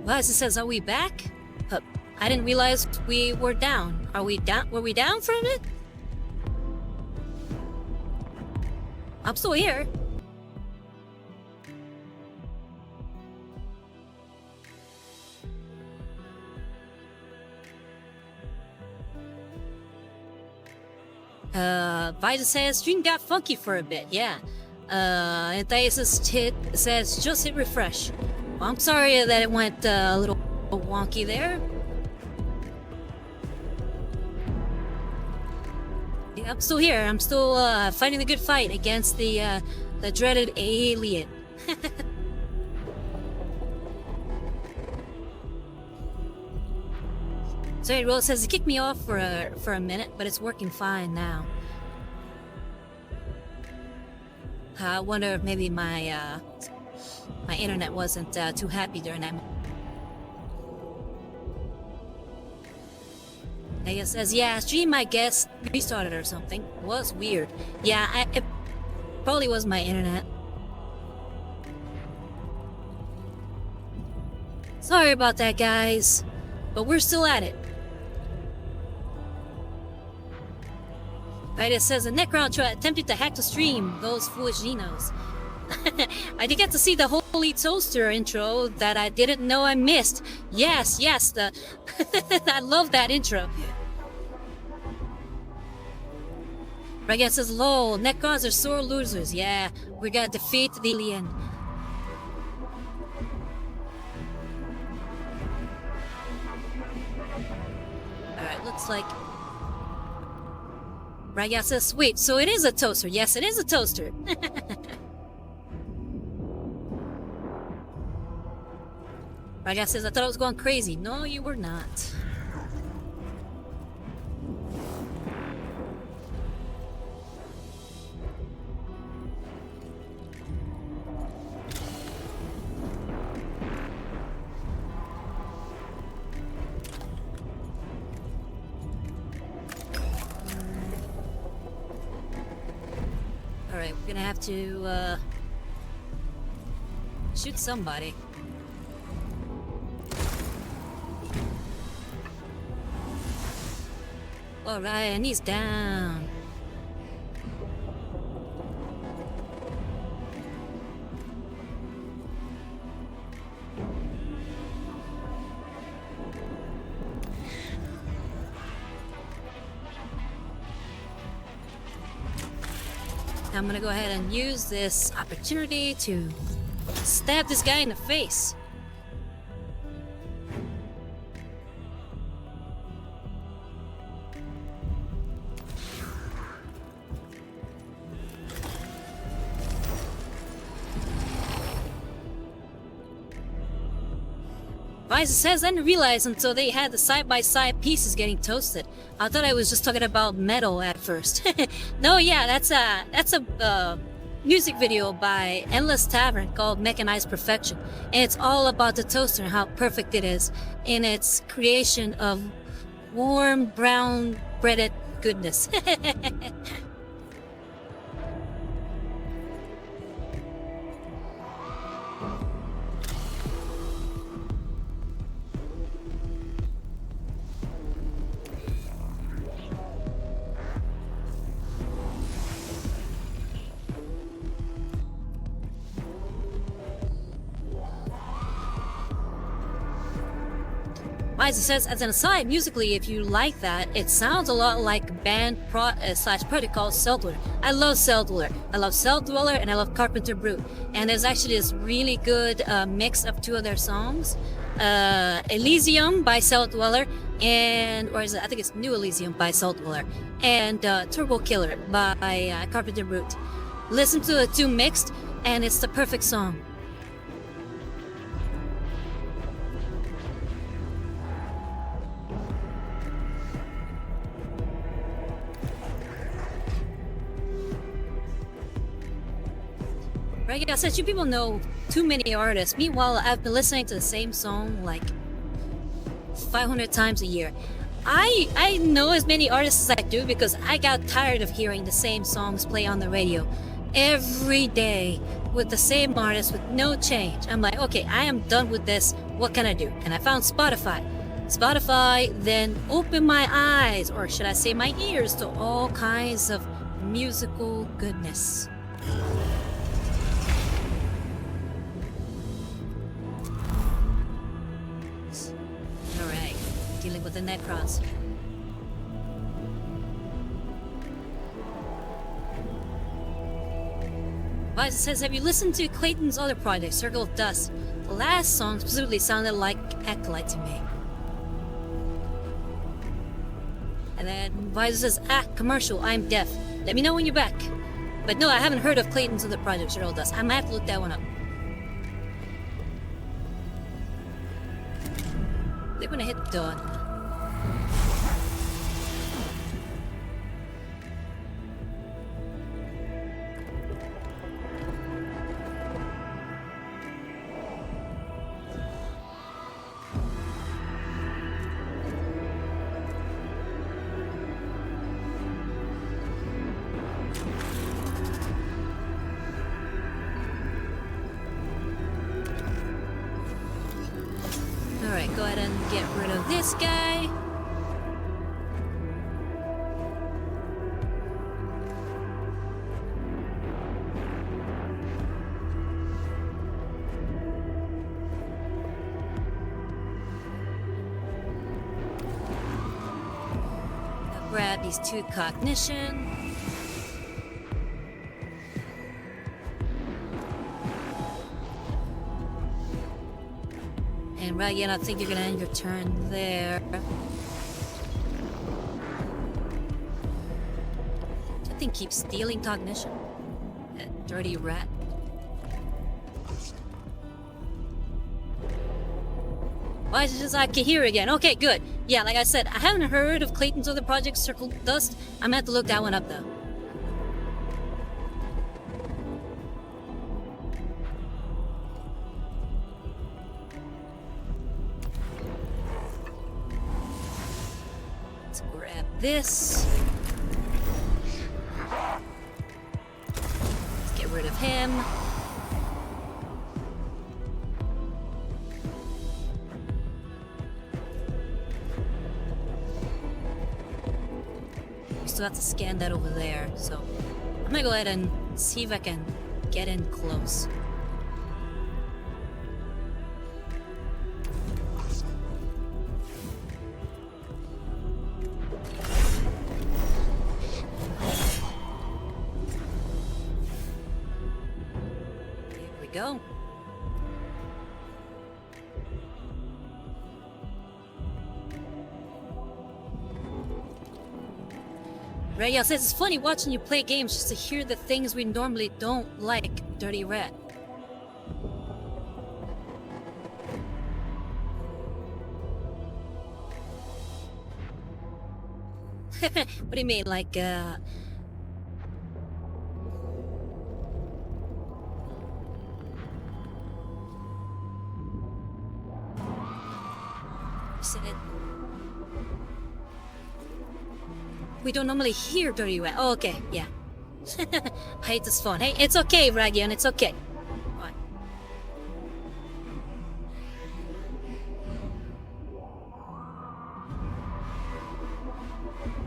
Well, as it says, are we back? I didn't realize we were down. Are we down? Were we down from it? I'm still here. Vita says stream got funky for a bit, yeah. And Thais says just hit refresh. Well, I'm sorry that it went a little wonky there. Yeah, I'm still here. I'm still fighting the good fight against the dreaded alien. Sorry, Will says it kicked me off for a minute, but it's working fine now. I wonder if maybe my internet wasn't too happy during that. I guess says, yeah, stream I guess restarted or something. Was weird. Yeah, it probably was my internet. Sorry about that, guys, but we're still at it. Right, it says a Necron attempted to hack the stream. Those foolish Genos. I did get to see the Holy Toaster intro that I didn't know I missed. Yes, the I love that intro. Regan says, lol, Necrons are sore losers. Yeah, we gotta defeat the alien. Alright, looks like... Regan says, sweet, so it is a toaster. Yes, it is a toaster. Regan says, I thought I was going crazy. No, you were not. Alright, we're gonna have to, shoot somebody. Alright, and he's down. I'm gonna go ahead and use this opportunity to stab this guy in the face. Visor says, I didn't realize until they had the side-by-side pieces getting toasted. I thought I was just talking about metal at first. No, yeah, that's a music video by Endless Tavern called Mechanized Perfection. And it's all about the toaster and how perfect it is in its creation of warm, brown, breaded goodness. Liza says, as an aside, musically, if you like that, it sounds a lot like band slash project called Cell Dweller. I love Cell Dweller. I love Cell Dweller and I love Carpenter Brute. And there's actually this really good mix of two of their songs. Elysium by Cell Dweller or is it, I think it's New Elysium by Cell Dweller. And Turbo Killer by Carpenter Brute. Listen to the two mixed and it's the perfect song. Right, I said you people know too many artists. Meanwhile, I've been listening to the same song like 500 times a year. I know as many artists as I do because I got tired of hearing the same songs play on the radio every day with the same artist with no change. I'm like, okay, I am done with this. What can I do? And I found Spotify. Spotify then opened my eyes, or should I say my ears, to all kinds of musical goodness. Alright, dealing with the Necrons. Visor says, have you listened to Clayton's other project, Circle of Dust? The last song specifically sounded like Acolyte to me. And then Visor says, commercial, I'm deaf. Let me know when you're back. But no, I haven't heard of Clayton's other project, Circle of Dust. I might have to look that one up. They're gonna hit done. Alright, go ahead and get rid of this guy. Grab these 2 cognition. And Ryan, I think you're gonna end your turn there. That thing keeps stealing cognition. That dirty rat. Why is it just I can hear again? Okay, good. Yeah, like I said, I haven't heard of Clayton's other project, Circle Dust. I'm gonna have to look that one up though. Let's grab this. Let's get rid of him. Still have to scan that over there, so I'm gonna go ahead and see if I can get in close. Here we go. Raya says it's funny watching you play games just to hear the things we normally don't like, Dirty Rat. What do you mean, like, said we don't normally hear Dirty Rat. Oh, okay, yeah. I hate this phone. Hey, it's okay, Ragion, it's okay. Right.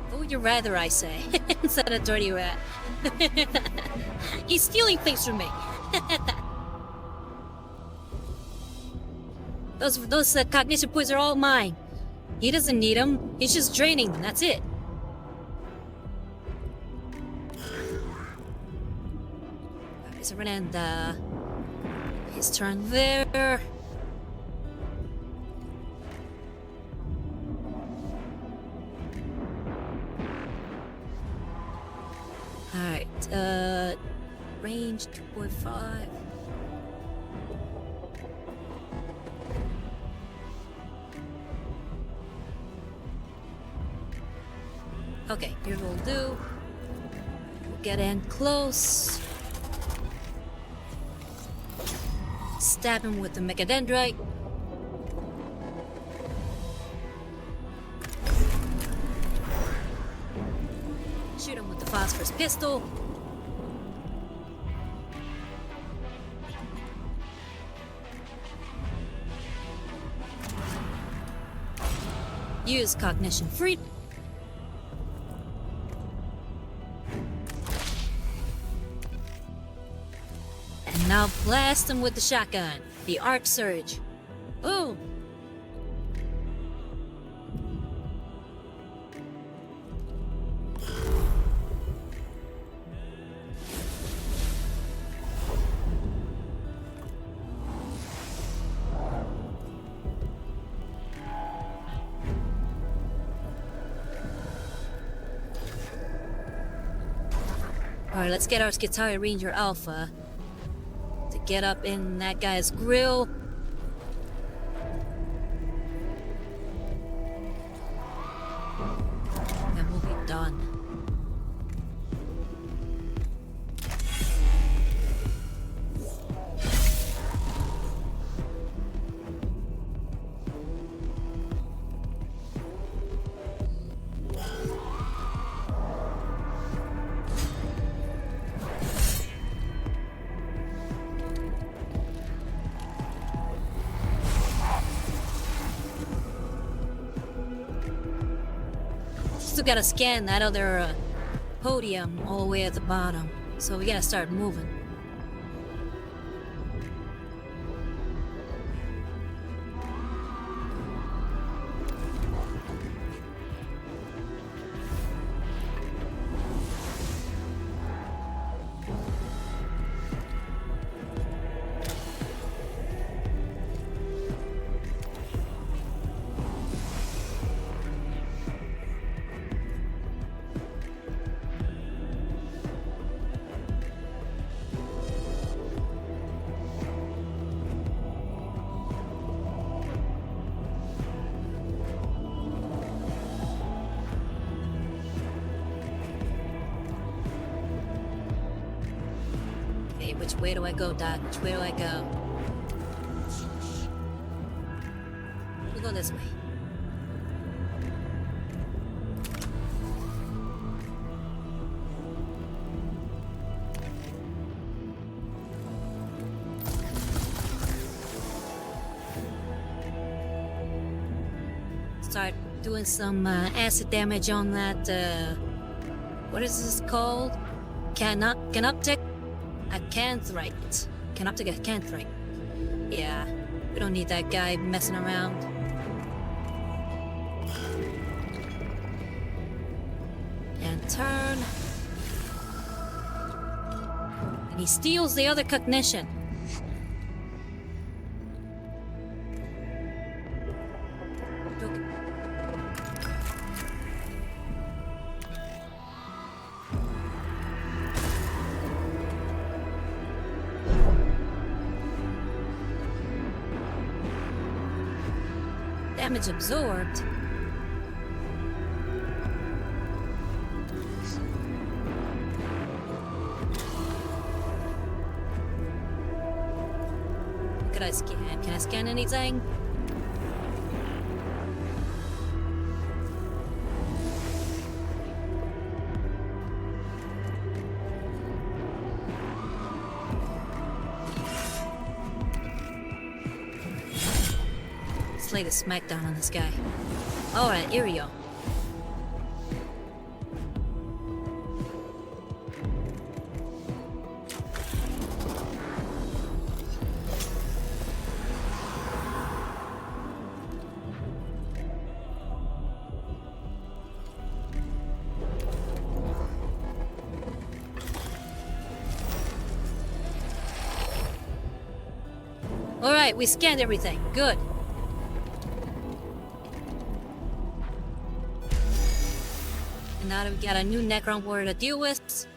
What would you rather I say? Instead of Dirty Rat. He's stealing things from me. Those cognition points are all mine. He doesn't need them. He's just draining them. That's it. So we're gonna end his turn there. Alright, range 2.5. Okay, here we'll do. We'll get in close. Stab him with the Mechadendrite. Shoot him with the Phosphorus Pistol. Use Cognition Free. And now blast him with the shotgun. The Arc Surge. Boom! Alright, let's get our Skitaria Ranger Alpha to get up in that guy's grill. And we'll be done. Still gotta scan that other podium all the way at the bottom, so we gotta start moving. Okay, which way do I go, Doc? Which way do I go? We'll go this way. Start doing some acid damage on that, what is this called? Canoptic Acanthrite. Canoptic Acanthrite. Yeah, we don't need that guy messing around. And turn. And he steals the other cognition. Damage absorbed. Could I scan? Can I scan anything? Lay the smackdown on this guy. Alright, here we go. Alright, we scanned everything. Good. And now that we got a new Necron warrior to deal with.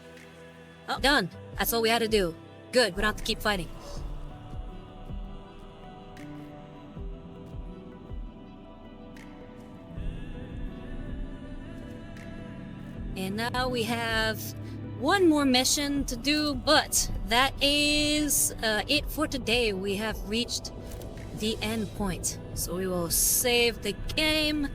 Oh, done. That's all we had to do. Good, we don't have to keep fighting. And now we have one more mission to do, but that is it for today. We have reached the end point. So we will save the game.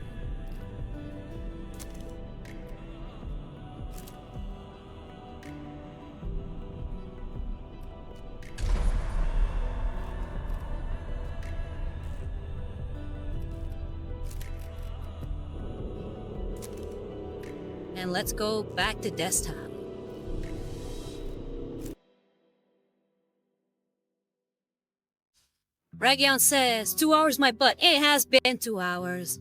And let's go back to desktop. Ragion says, 2 hours my butt. It has been 2 hours.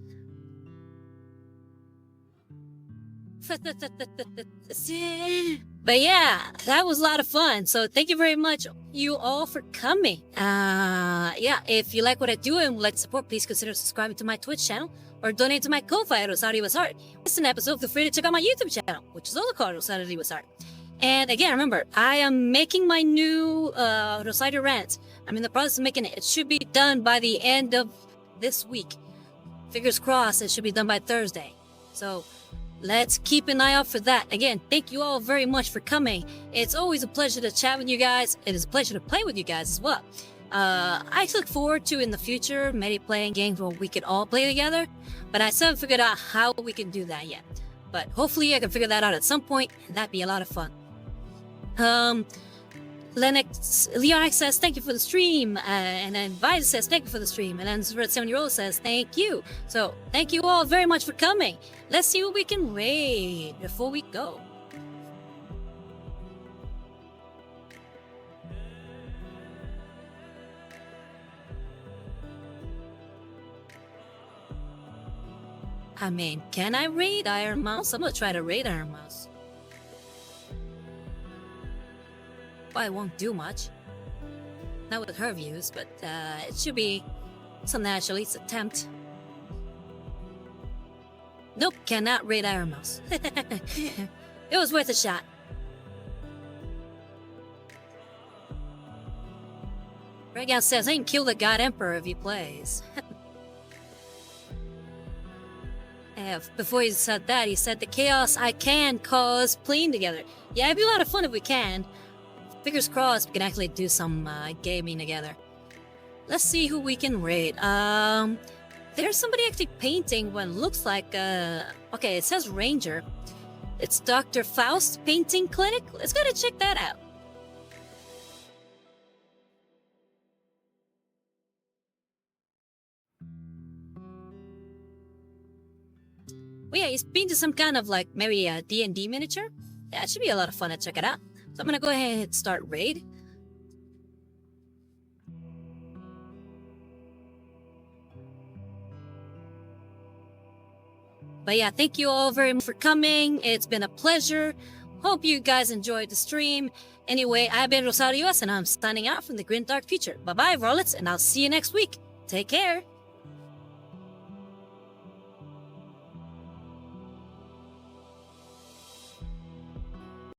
But yeah, that was a lot of fun. So thank you very much, you all, for coming. Yeah, if you like what I do and would like to support, please consider subscribing to my Twitch channel or donate to my Ko-Fi at Rosario Was Art. It's an episode, feel free to check out my YouTube channel, which is also called Rosario Was Art. And again, remember, I am making my new Rosario rant. I'm in the process of making it. It should be done by the end of this week. Fingers crossed, it should be done by Thursday. So let's keep an eye out for that. Again, thank you all very much for coming. It's always a pleasure to chat with you guys. It is a pleasure to play with you guys as well. I look forward to, in the future, maybe playing games where we could all play together. But I still haven't figured out how we can do that yet. But hopefully I can figure that out at some point, and that'd be a lot of fun. Leonix says thank you for the stream, and then Vise says thank you for the stream, and then Red 7-year-old says thank you. So thank you all very much for coming. Let's see what we can raid before we go. I mean, can I raid Iron Mouse? I'm gonna try to raid Iron Mouse. Well, it won't do much. Not with her views, but it should be something I should at least attempt. Nope, cannot raid Iron Mouse. It was worth a shot. Regan says, I can kill the God Emperor if he plays. Before he said that, he said the chaos I can cause playing together. Yeah, it'd be a lot of fun if we can. fingers crossed we can actually do some gaming together. Let's see who we can raid. There's somebody actually painting what looks like okay, it says Ranger. It's Dr. Faust Painting Clinic. Let's go to check that out. Well, yeah, he's been to some kind of like maybe a D&D miniature. Yeah, it should be a lot of fun to check it out. So I'm gonna go ahead and hit start raid. But yeah, thank you all very much for coming. It's been a pleasure. Hope you guys enjoyed the stream. Anyway, I've been Rosario and I'm signing out from the Grim Dark Future. Bye-bye, Varlets, and I'll see you next week. Take care.